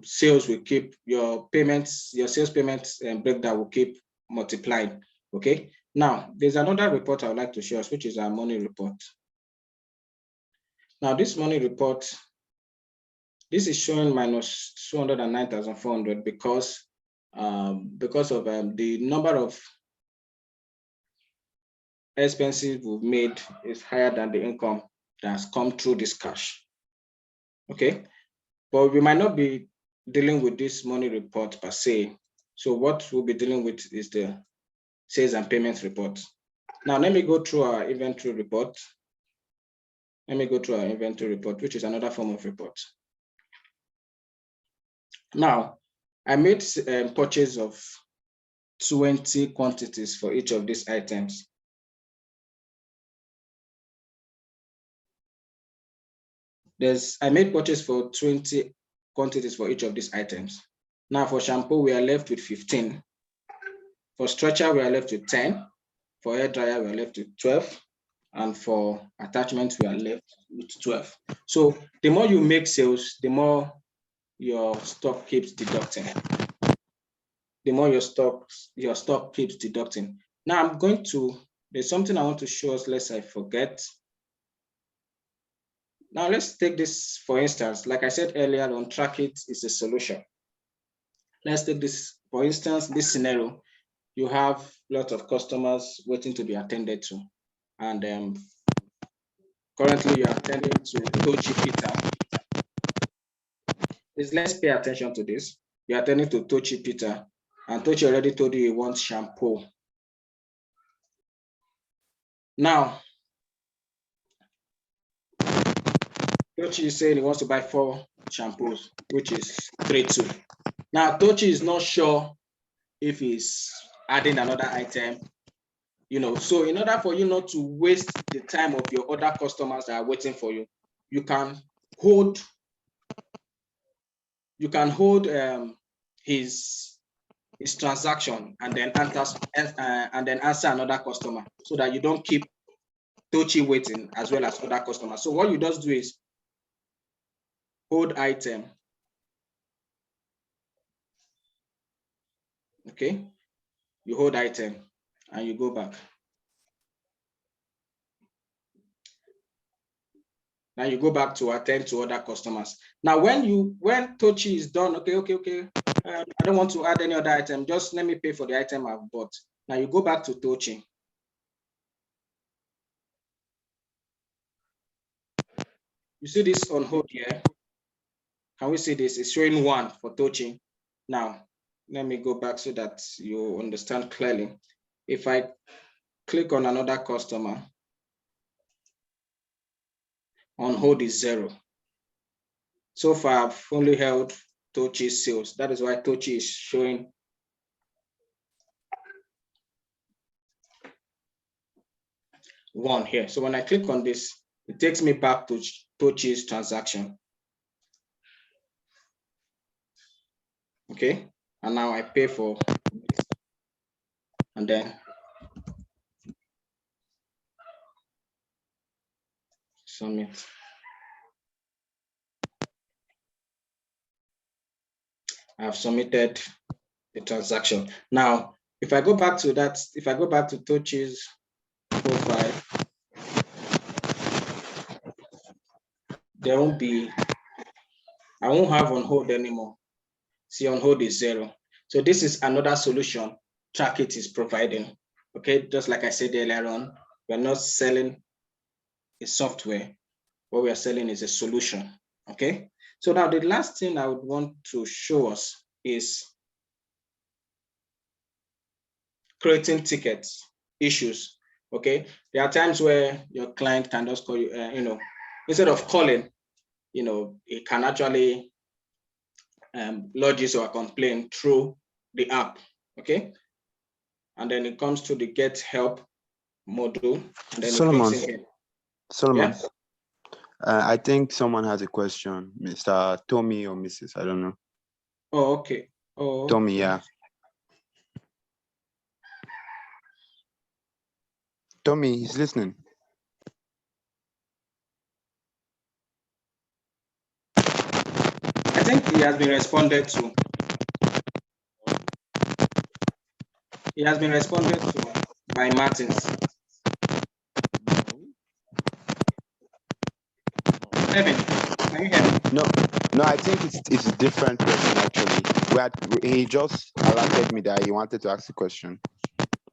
Speaker 5: sales will keep, your sales payments and breakdown will keep multiplying. Okay, now there's another report I would like to show us, which is our money report. Now this money report, this is showing minus 209,400 because of the number of expenses we've made is higher than the income that has come through this cash. Okay, but we might not be dealing with this money report per se. So what we'll be dealing with is the sales and payments report. Now let me go through our inventory report. Which is another form of report. Now, I made purchase of 20 quantities for each of these items. I made purchase for 20 quantities for each of these items. Now for shampoo, we are left with 15. For stretcher, we are left with 10. For hair dryer, we are left with 12. And for attachments, we are left with 12. So the more you make sales, the more your stock keeps deducting. The more your stock keeps deducting. Now there's something I want to show us, lest I forget. Now let's take this, for instance, like I said earlier on, Track It is a solution. Let's take this, for instance, this scenario. You have lots of customers waiting to be attended to. And currently you're attending to Tochi Peter. Let's pay attention to this. You're attending to Tochi Peter, and Tochi already told you he wants shampoo. Now, Tochi is saying he wants to buy 4 shampoos, which is 3-2. Now, Tochi is not sure if he's adding another item, So in order for you not to waste the time of your other customers that are waiting for you, you can hold his transaction and then answer another customer, so that you don't keep Tochi waiting as well as other customers. So what you just do is hold item. Okay, you hold item and you go back. Now you go back to attend to other customers. Now when Tochi is done, okay, I don't want to add any other item, just let me pay for the item I've bought. Now you go back to Tochi. You see this on hold here? Can we see this? It's showing 1 for Tochi. Now, let me go back so that you understand clearly. If I click on another customer, on hold is 0. So far, I've only held Tochi's sales. That is why Tochi is showing 1 here. So when I click on this, it takes me back to Tochi's transaction. Okay, and now I pay for this, and then submit. I have submitted the transaction. Now, if I go back to that, if I go back to Tochi's profile, there won't be, I won't have on hold anymore. See, on hold is 0. So this is another solution Trackit is providing. Okay, just like I said earlier on, we're not selling a software. What we are selling is a solution. Okay, so now the last thing I would want to show us is creating tickets, issues. Okay, there are times where your client can just call you, instead of calling, it can actually lodges or complaint through the app. Okay, and then it comes to the get help module, and then
Speaker 6: Solomon,
Speaker 5: it clicks in here.
Speaker 6: Solomon,
Speaker 5: Yeah?
Speaker 6: I think someone has a question, Mr. Tommy or Mrs. I don't know.
Speaker 5: Oh, okay. Oh,
Speaker 6: Tommy,
Speaker 5: okay.
Speaker 6: yeah. Tommy, he's listening.
Speaker 5: I think he has been responded to. He has been responded to by Martins. Evan, can you hear me?
Speaker 6: No, I think it's a different person actually. He just alerted me that he wanted to ask a question.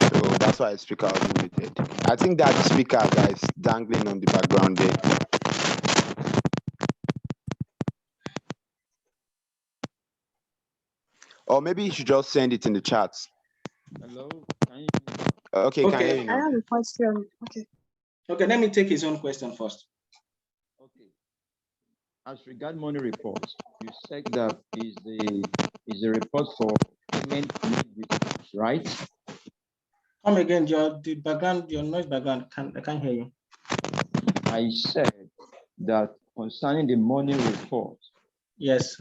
Speaker 6: So that's why the speaker was muted. I think that the speaker that is dangling on the background there. Or maybe you should just send it in the chat.
Speaker 7: Hello? Can you
Speaker 6: Okay, can you hear you
Speaker 9: I
Speaker 6: now?
Speaker 9: have a question. Okay.
Speaker 5: Okay, let me take his own question first.
Speaker 7: Okay. As regard money reports, you said that is a report for payment made with cash, right?
Speaker 5: Come again, your noise background, I can't hear you.
Speaker 7: I said that concerning the money report,
Speaker 5: Yes.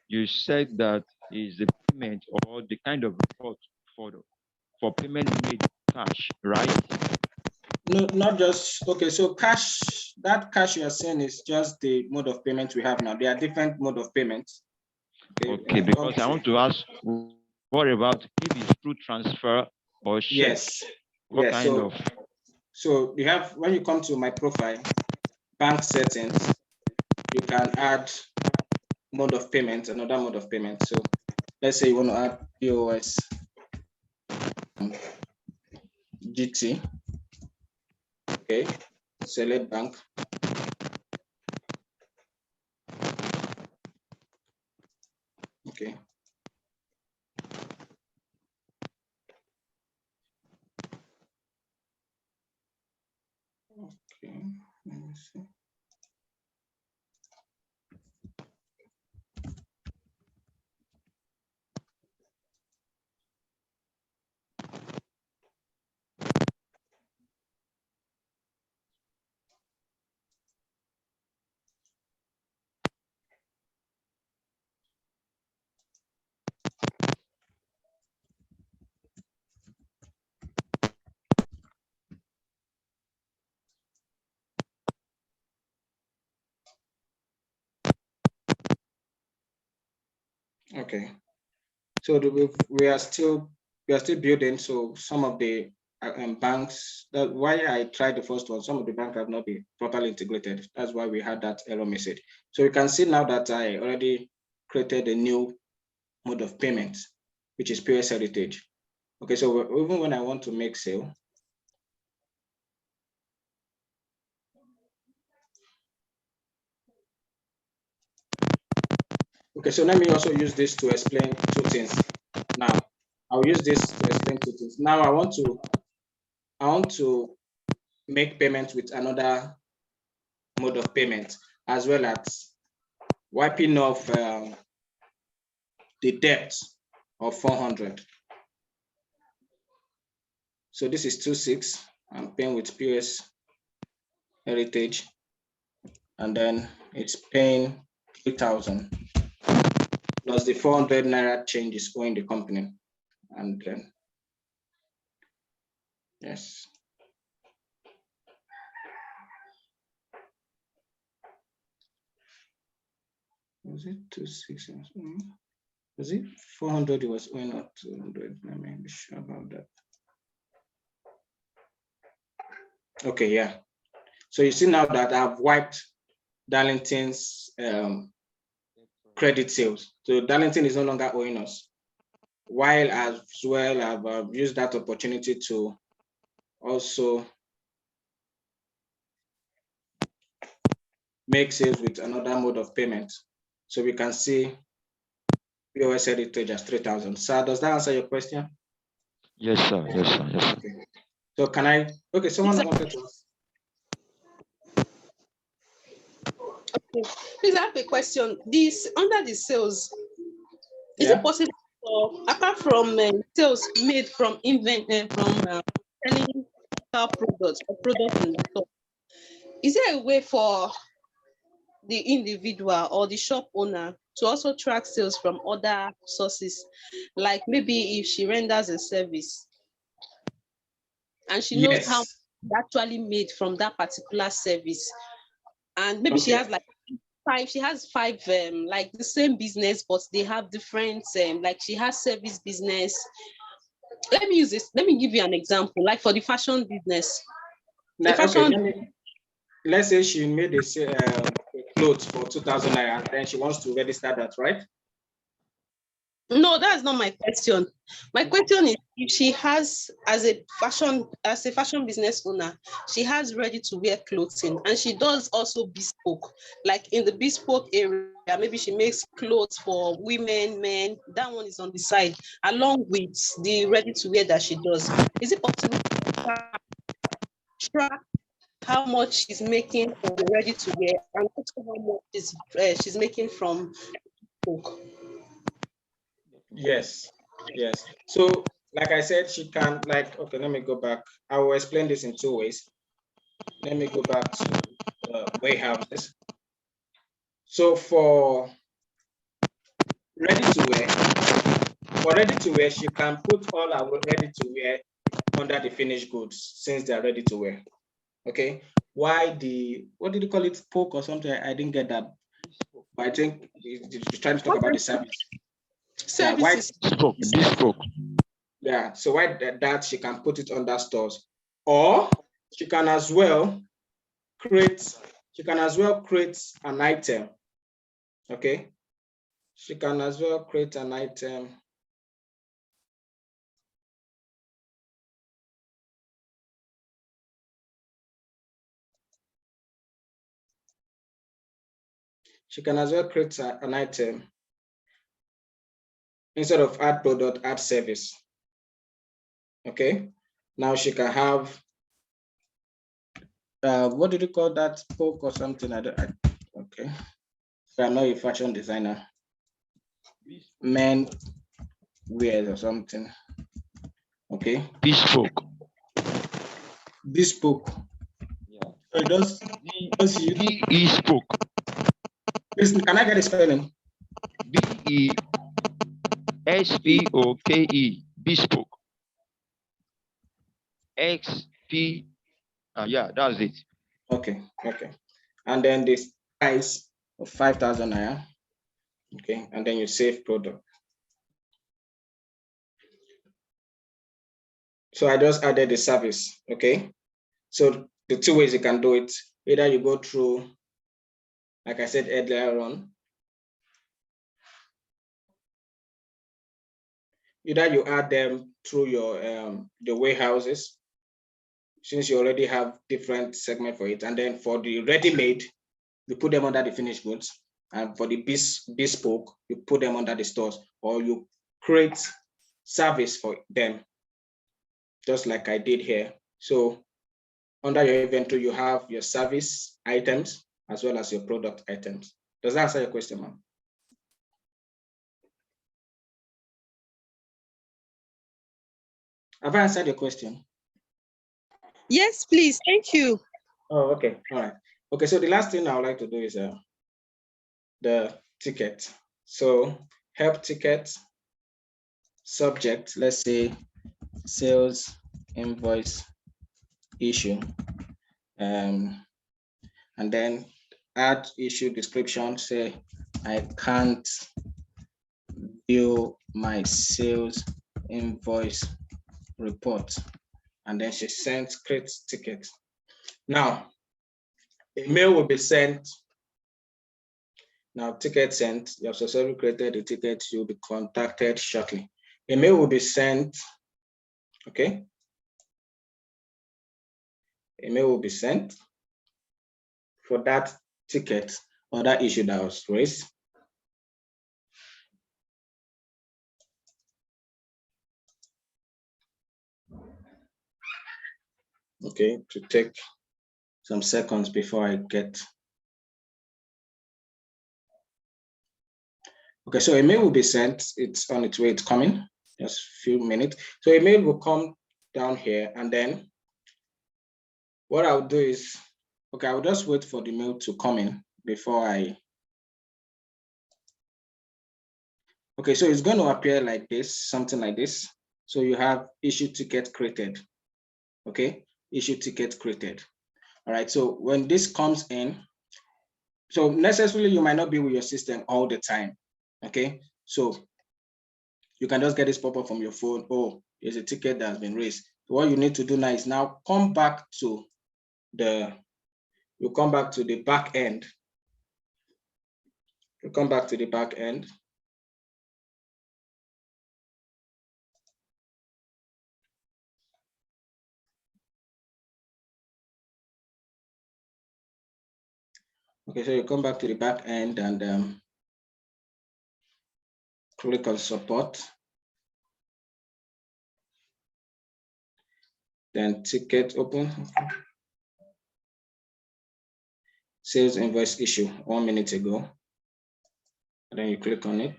Speaker 7: you said that is the payment or the kind of report for payment made cash, right?
Speaker 5: No, not just, okay, so that cash you are saying is just the mode of payment we have now. There are different mode of payments.
Speaker 7: Okay, because I want to ask, what about if it's through transfer or check?
Speaker 5: Yes.
Speaker 7: What
Speaker 5: Yes.
Speaker 7: kind of?
Speaker 5: So you have, when you come to my profile, bank settings, you can add mode of payment, another mode of payment. So let's say you want to add POS GT. Okay, select bank. Okay. Okay, let me see. Okay, so we are still building. So some of the banks, that why I tried the first one, some of the banks have not been properly integrated. That's why we had that error message. So you can see now that I already created a new mode of payment, which is POS Heritage. Okay, so even when I want to make sale, okay, so let me also use this to explain two things. Now, I'll use this to explain two things. Now I want to make payments with another mode of payment, as well as wiping off the debt of 400. So this is 26. I'm paying with POS Heritage. and then it's paying 3,000 plus the 400 naira change is owing the company, and then yes. Was it 260? Was it 400? It was owing up 200. Let me be sure about that. Okay, yeah. So you see now that I've wiped Darlington's credit sales. So Darlington is no longer owing us. While as well, I've used that opportunity to also make sales with another mode of payment. So we can see POS heritage as 3,000. Sir, does that answer your question?
Speaker 7: Yes, sir. Yes, sir. Yes, sir.
Speaker 5: Okay. So can I, okay, someone wanted to ask.
Speaker 3: Okay. Please, I have a question. This under the sales, is
Speaker 5: Yeah.
Speaker 3: it possible for, apart from sales made from selling our products or products in the store, is there a way for the individual or the shop owner to also track sales from other sources? Like maybe if she renders a service and she knows how
Speaker 5: Yes.
Speaker 3: actually made from that particular service, and maybe she
Speaker 5: Okay.
Speaker 3: has like five like the same business, but they have different like she has service business. Let me use this, let me give you an example, like for the fashion business.
Speaker 5: Now, okay, let's say she made a clothes for 2,000 naira, and then she wants to register that, right?
Speaker 3: No, that's not my question. My question is, if she has, as a fashion business owner, she has ready to wear clothing, and she does also bespoke. Like in the bespoke area, maybe she makes clothes for women, men. That one is on the side, along with the ready to wear that she does. Is it possible to track how much she's making from the ready to wear, and also how much she's making from bespoke?
Speaker 5: Yes. Yes. So, like I said, she can, like, okay, let me go back. I will explain this in two ways. Let me go back to warehouses. So for ready to wear, she can put all our ready to wear under the finished goods since they are ready to wear. Okay. Why what did you call it? Poke or something? I didn't get that. But I think you're trying to talk about the service.
Speaker 3: Services.
Speaker 7: Bespoke.
Speaker 5: Yeah. So why that she can put it under stores, or she can as well create an item. Okay. She can as well create an item. She can as well create an item instead of add product, add service. Okay. Now she can have, what did you call that? Poke or something? Okay. So I'm not a fashion designer. Men wears or something. Okay.
Speaker 7: Bespoke.
Speaker 5: Bespoke.
Speaker 7: Yeah.
Speaker 5: So just
Speaker 7: Bespoke.
Speaker 5: Listen, can I get a spelling?
Speaker 7: BESPOKE. Bespoke. XP. Yeah, that's it.
Speaker 5: Okay. Okay. And then this price of 5,000 naira. Okay. And then you save product. So I just added the service. Okay. So the two ways you can do it, either you go through, like I said earlier on, either you add them through your the warehouses, since you already have different segment for it, and then for the ready-made, you put them under the finished goods, and for the bespoke, you put them under the stores, or you create service for them, just like I did here. So under your inventory, you have your service items as well as your product items. Does that answer your question, ma'am? Have I answered your question?
Speaker 3: Yes, please. Thank you.
Speaker 5: Oh, okay. All right. Okay, so the last thing I would like to do is the ticket. So help ticket, subject, let's say sales invoice issue, and then add issue description, say I can't view my sales invoice report, and then she sends create ticket. Now, a mail will be sent. Now, ticket sent, you have successfully created the ticket, you'll be contacted shortly. A mail will be sent, okay? A mail will be sent for that ticket or that issue that was raised. Okay, to take some seconds before I get. Okay, so a mail will be sent. It's on its way, it's coming, just a few minutes. So a mail will come down here, and then what I'll do is, okay, I'll just wait for the mail to come in before I. Okay, so it's going to appear like this, something like this. So you have issue ticket created. Okay, issue ticket created. All right, so when this comes in, so necessarily you might not be with your system all the time. Okay, so you can just get this pop-up from your phone. Oh, there's a ticket that has been raised. So what you need to do now is now come back to the, you come back to the back end. You come back to the back end. Okay, so you come back to the back end and click on support. Then ticket open. Sales invoice issue 1 minute ago. And then you click on it.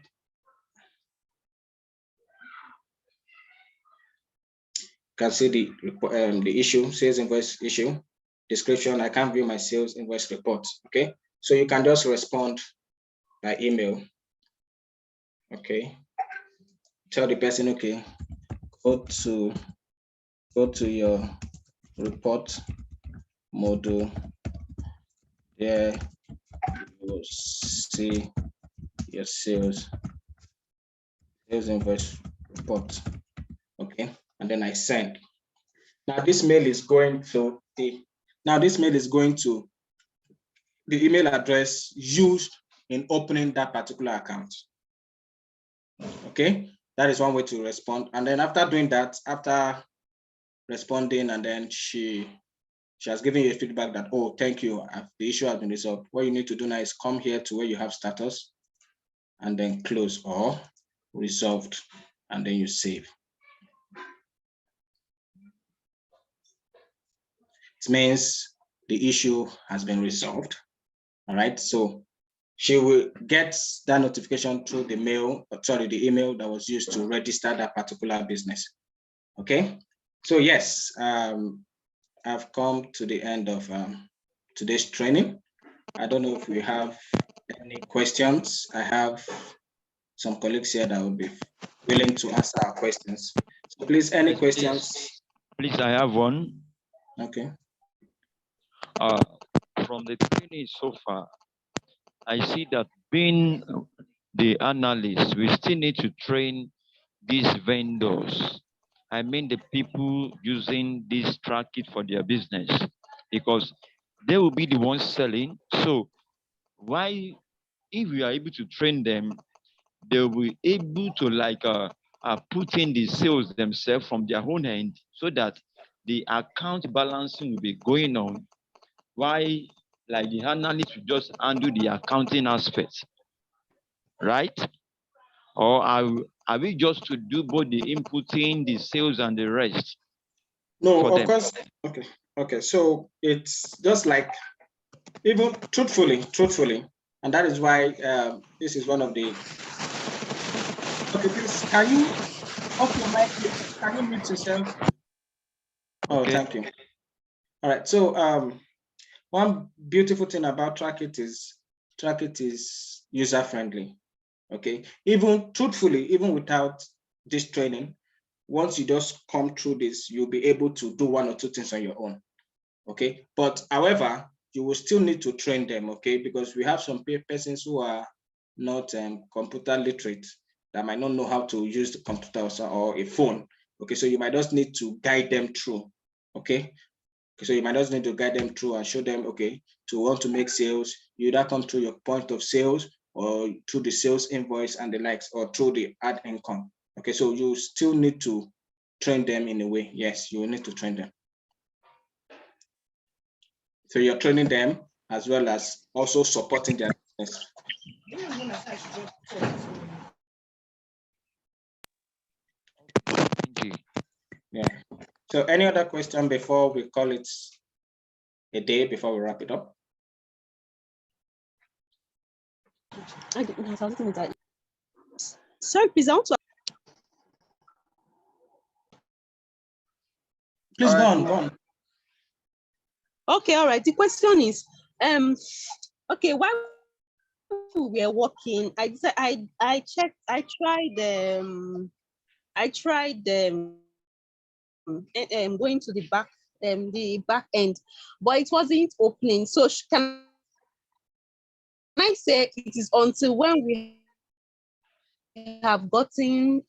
Speaker 5: You can see the issue, sales invoice issue, description. I can't view my sales invoice report. Okay, so you can just respond by email. Okay, tell the person, okay, go to your report module. There you will see your sales invoice report. Okay, and then I send. Now this mail is going to the email address used in opening that particular account. Okay, that is one way to respond. And then after doing that, after responding, and then she has given you a feedback that, oh, thank you, the issue has been resolved. What you need to do now is come here to where you have status and then close or resolved, and then you save. It means the issue has been resolved. All right, so she will get that notification through the email that was used to register that particular business. Okay, so yes, I've come to the end of today's training. I don't know if we have any questions. I have some colleagues here that will be willing to answer our questions. So please, any questions?
Speaker 7: Please, I have one.
Speaker 5: Okay.
Speaker 7: From the training so far, I see that being the analyst, we still need to train these vendors. I mean the people using this track it for their business, because they will be the ones selling. So why, if we are able to train them, they will be able to put in the sales themselves from their own end, so that the account balancing will be going on. Why, like the analyst will just handle the accounting aspect, right? Or are we just to do both the inputting, the sales, and the rest?
Speaker 5: No, of course. Okay. So it's just like, even truthfully, and that is why this is one of the. Okay, please, can you off your mic, please? Can you mute yourself? Oh,
Speaker 7: Okay.
Speaker 5: thank you. All right. So one beautiful thing about Trackit is user friendly. Okay, even truthfully, even without this training, once you just come through this, you'll be able to do one or two things on your own. Okay, but however, you will still need to train them. Okay, because we have some persons who are not computer literate that might not know how to use the computer or a phone. Okay, so you might just need to guide them through. Okay, so you might just need to guide them through and show them, okay, to want to make sales, you either come through your point of sales or through the sales invoice and the likes, or through the ad income. Okay, so you still need to train them in a way. Yes, you will need to train them. So you're training them as well as also supporting their business.
Speaker 7: Thank you.
Speaker 5: Yeah. So any other question before we call it a day, before we wrap it up?
Speaker 3: Sorry, please, I want to.
Speaker 5: Please
Speaker 2: All right.
Speaker 5: go on.
Speaker 3: Okay, all right. The question is, okay, while we were working, I checked, I tried going to the back end, but it wasn't opening. So can I say it is until when we have gotten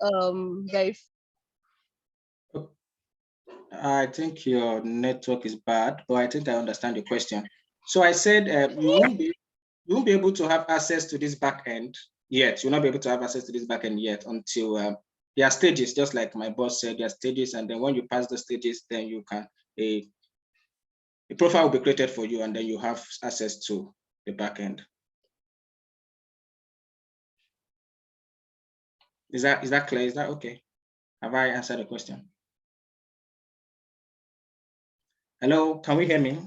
Speaker 5: I think your network is bad, but I think I understand your question. So I said you won't be able to have access to this back end yet. You'll not be able to have access to this back end yet until there are stages, just like my boss said, there are stages, and then when you pass the stages, then you can a profile will be created for you, and then you have access to the back end. Is that clear? Is that okay? Have I answered the question? Hello, can we hear me?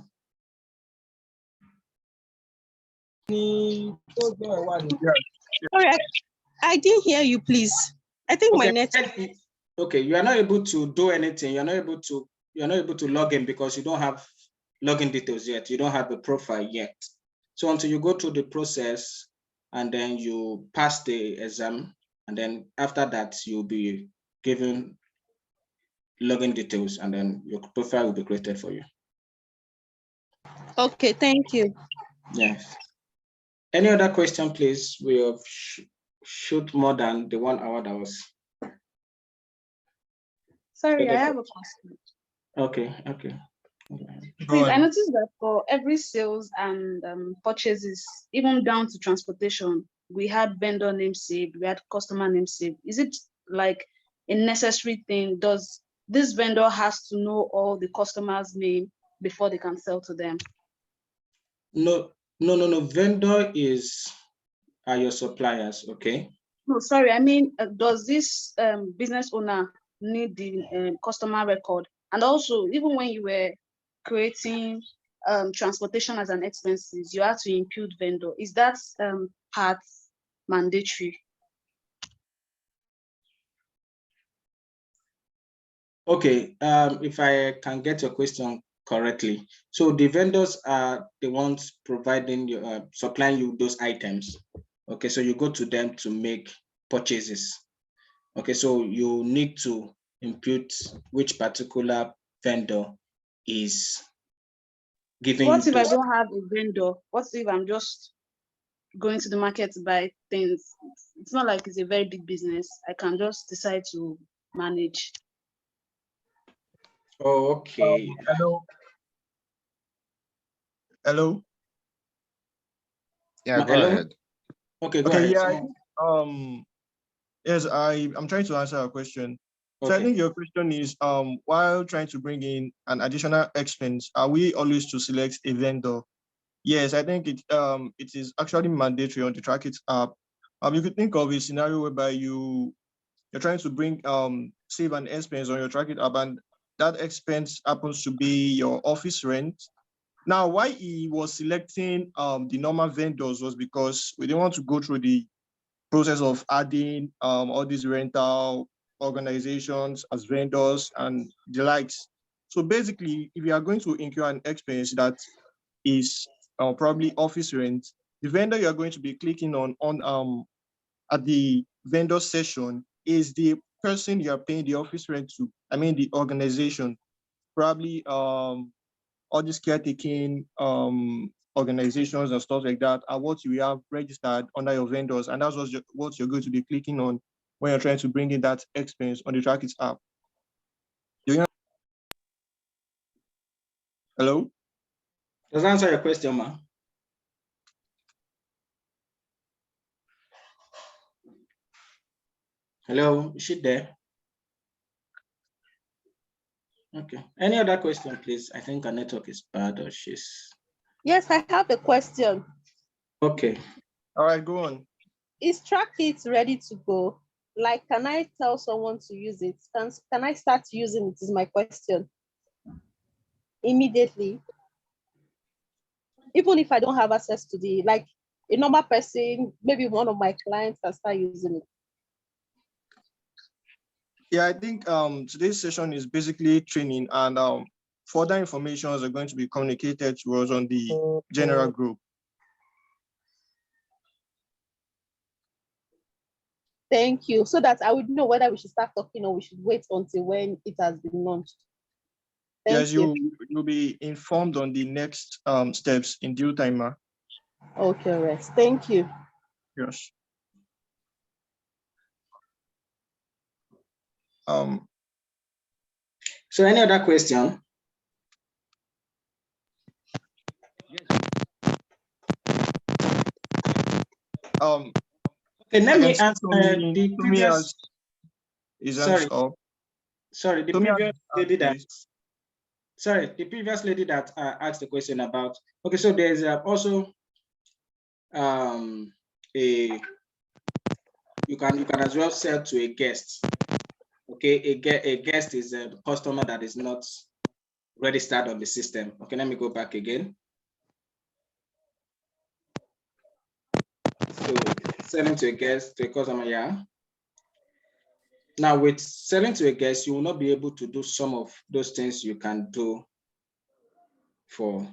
Speaker 3: Sorry, I didn't hear you, please. I think
Speaker 5: Okay.
Speaker 3: my net.
Speaker 5: Okay, you are not able to do anything. You're not able to log in because you don't have login details yet. You don't have a profile yet. So until you go through the process and then you pass the exam, and then after that you'll be given login details, and then your profile will be created for you.
Speaker 3: Okay, thank you.
Speaker 5: Yes. Any other question, please? We have shoot more than the 1 hour that was.
Speaker 9: Sorry, I have a question.
Speaker 5: Okay.
Speaker 9: Please, I noticed that for every sales and purchases, even down to transportation, we had vendor name saved, we had customer name saved. Is it like a necessary thing? Does this vendor has to know all the customers' name before they can sell to them?
Speaker 5: No. Vendor are your suppliers, okay?
Speaker 9: No, sorry, I mean, does this business owner need the customer record? And also, even when you were creating transportation as an expenses, you have to impute vendor. Is that part mandatory?
Speaker 5: Okay, if I can get your question correctly. So the vendors are the ones providing you, supplying you those items. Okay, so you go to them to make purchases. Okay, so you need to impute which particular vendor is giving
Speaker 9: What
Speaker 5: you
Speaker 9: if I
Speaker 5: those.
Speaker 9: don't have a vendor? What if I'm just going to the market to buy things? It's not like it's a very big business. I can just decide to manage.
Speaker 5: Oh, okay.
Speaker 2: Hello.
Speaker 10: Yeah, go
Speaker 5: Hello?
Speaker 10: ahead.
Speaker 5: Okay, go
Speaker 2: Okay,
Speaker 5: ahead.
Speaker 2: yeah. Yes, I'm trying to answer a question. So I
Speaker 5: Okay.
Speaker 2: think your question is, while trying to bring in an additional expense, are we always to select a vendor? Yes, I think it is actually mandatory on the Trackit app. You could think of a scenario whereby you're trying to bring save an expense on your Trackit app, and that expense happens to be your office rent. Now, why he was selecting the normal vendors was because we didn't want to go through the process of adding all these rental organizations as vendors and the likes. So basically, if you are going to incur an expense that is probably office rent. The vendor you are going to be clicking on at the vendor session is the person you are paying the office rent to. I mean the organization, probably all these caretaking organizations and stuff like that are what you have registered under your vendors, and that's what you're going to be clicking on when you're trying to bring in that expense on the Trackit app. Do you know? Hello?
Speaker 5: Does that answer your question, ma? Hello, is she there? Okay. Any other question, please? I think our network is bad or she's...
Speaker 3: Yes, I have a question.
Speaker 5: Okay.
Speaker 2: All right, go on.
Speaker 3: Is Trackit ready to go? Like, can I tell someone to use it? Can I start using it is my question. Immediately. Even if I don't have access to like a normal person, maybe one of my clients can start using it.
Speaker 2: Yeah, I think today's session is basically training, and further information are going to be communicated to us on the general group.
Speaker 3: Thank you. So that I would know whether we should start talking or we should wait until when it has been launched.
Speaker 2: Yes, you'll be informed on the next steps in due time, ma.
Speaker 3: Okay, rest. Thank you.
Speaker 2: Yes.
Speaker 5: So any other question? Okay, let me answer the previous. Sorry, the previous lady that. Sorry, the previous lady that asked the question about. Okay, so there's also you can as well sell to a guest. Okay, a guest is a customer that is not registered on the system. Okay, let me go back again. So selling to a guest, to a customer, yeah. Now with selling to a guest, you will not be able to do some of those things you can do for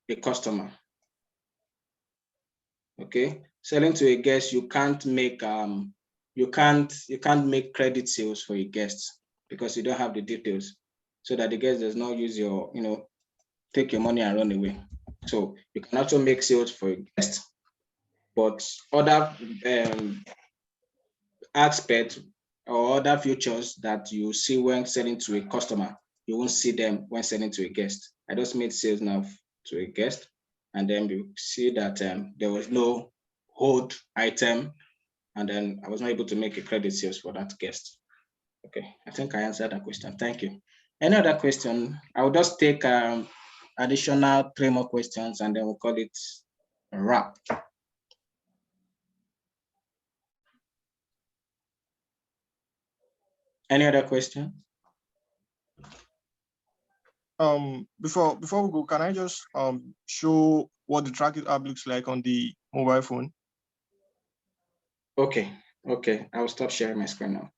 Speaker 5: a customer. Okay, selling to a guest, you can't make credit sales for a guest because you don't have the details, so that the guest does not use your, take your money and run away. So you can also make sales for a guest, but other aspects or other features that you see when selling to a customer, you won't see them when selling to a guest. I just made sales now to a guest, and then you see that there was no hold item, and then I was not able to make a credit sales for that guest. Okay, I think I answered that question. Thank you. Any other question? I will just take additional 3 more questions, and then we'll call it a wrap. Any other question?
Speaker 2: Before we go, can I just show what the Trackit app looks like on the mobile phone?
Speaker 5: Okay, I will stop sharing my screen now.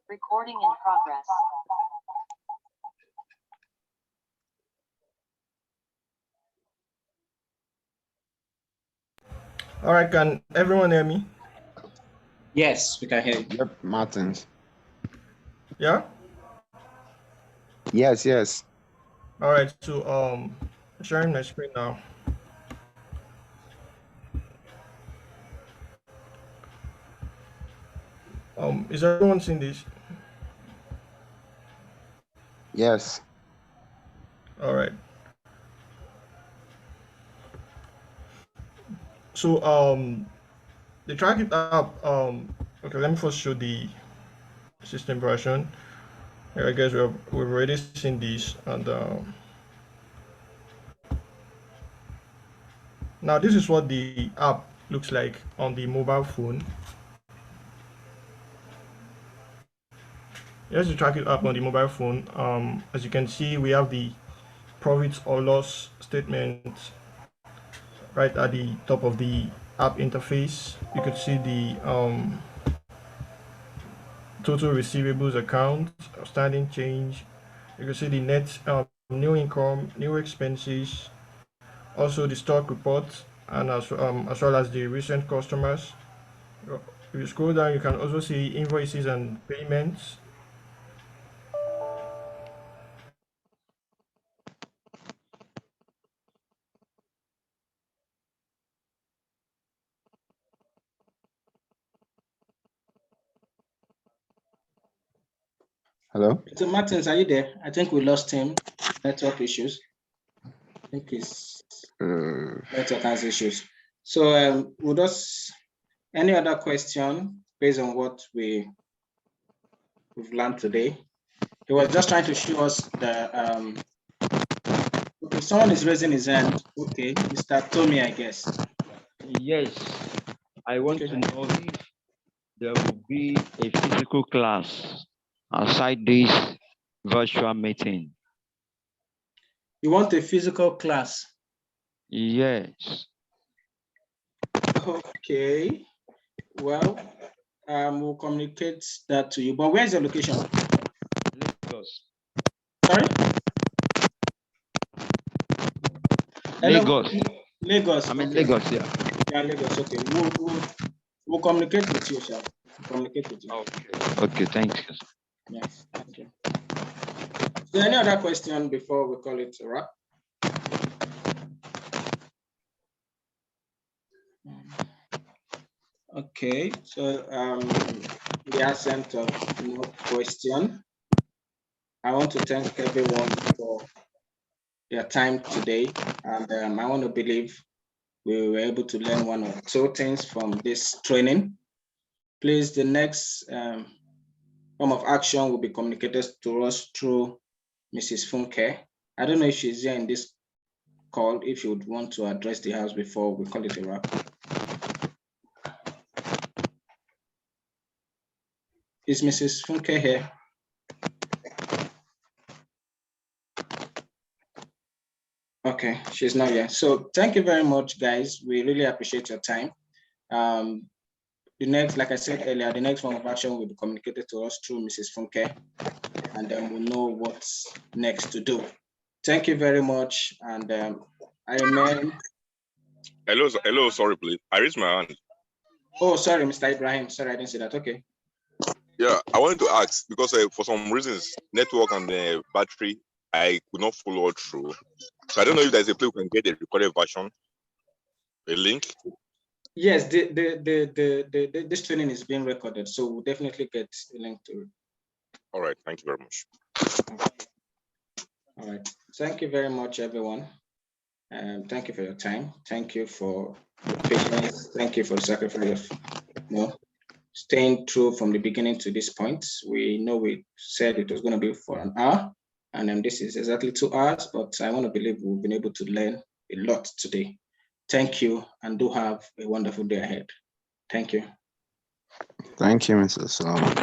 Speaker 10: Recording in progress.
Speaker 2: All right, can everyone hear me?
Speaker 5: Yes, we can hear you.
Speaker 6: Yep, Martins.
Speaker 2: Yeah?
Speaker 6: Yes.
Speaker 2: All right, so sharing my screen now. Is everyone seeing this?
Speaker 6: Yes.
Speaker 2: All right. So the Trackit app, okay, let me first show the system version. Here, I guess we've already seen this, and now this is what the app looks like on the mobile phone. Here's the Trackit app on the mobile phone. As you can see, we have the profit or loss statement right at the top of the app interface. You could see the total receivables account, outstanding change. You can see the net new income, new expenses, also the stock reports, and as well as the recent customers. If you scroll down, you can also see invoices and payments.
Speaker 6: Hello?
Speaker 5: So Martins, are you there? I think we lost him. Network issues. I think it's network has issues. So would us any other question based on what we've learned today? He was just trying to show us the okay, someone is raising his hand. Okay, Mr. Tommy, I guess.
Speaker 7: Yes, I want to know if there will be a physical class outside this virtual meeting.
Speaker 5: You want a physical class?
Speaker 7: Yes.
Speaker 5: Okay. Well, we'll communicate that to you. But where's your location?
Speaker 7: Lagos.
Speaker 5: Sorry?
Speaker 7: Lagos.
Speaker 5: Lagos.
Speaker 7: I'm in
Speaker 5: Okay.
Speaker 7: Lagos, yeah.
Speaker 5: Yeah, Lagos. Okay. We'll communicate with you, sir. Communicate with you.
Speaker 7: Okay. Okay, thank you.
Speaker 5: Yes, thank you. Is there any other question before we call it a wrap? Okay, so the absence of no question, I want to thank everyone for their time today, and I want to believe we were able to learn one or two things from this training. Please, the next form of action will be communicated to us through Mrs. Funke. I don't know if she's here in this call, if you would want to address the house before we call it a wrap. Is Mrs. Funke here? Okay, she's not here. So thank you very much, guys. We really appreciate your time. The next, like I said earlier, the next form of action will be communicated to us through Mrs. Funke, and then we'll know what's next to do. Thank you very much, and I remain.
Speaker 11: Hello, sorry, please. I raised my hand.
Speaker 5: Oh, sorry, Mr. Ibrahim. Sorry, I didn't see that. Okay.
Speaker 11: Yeah, I wanted to ask because for some reasons, network and the battery, I could not follow through. So I don't know if there's a place we can get the recorded version, a link.
Speaker 5: Yes, this training is being recorded, so we'll definitely get a link to it.
Speaker 11: All right, thank you very much.
Speaker 5: All right, thank you very much, everyone. Thank you for your time. Thank you for your patience. Thank you for the sacrifice of staying true from the beginning to this point. We know we said it was going to be for an hour, and this is exactly 2 hours, but I want to believe we've been able to learn a lot today. Thank you, and do have a wonderful day ahead. Thank you.
Speaker 6: Thank you, Mr. Solomon.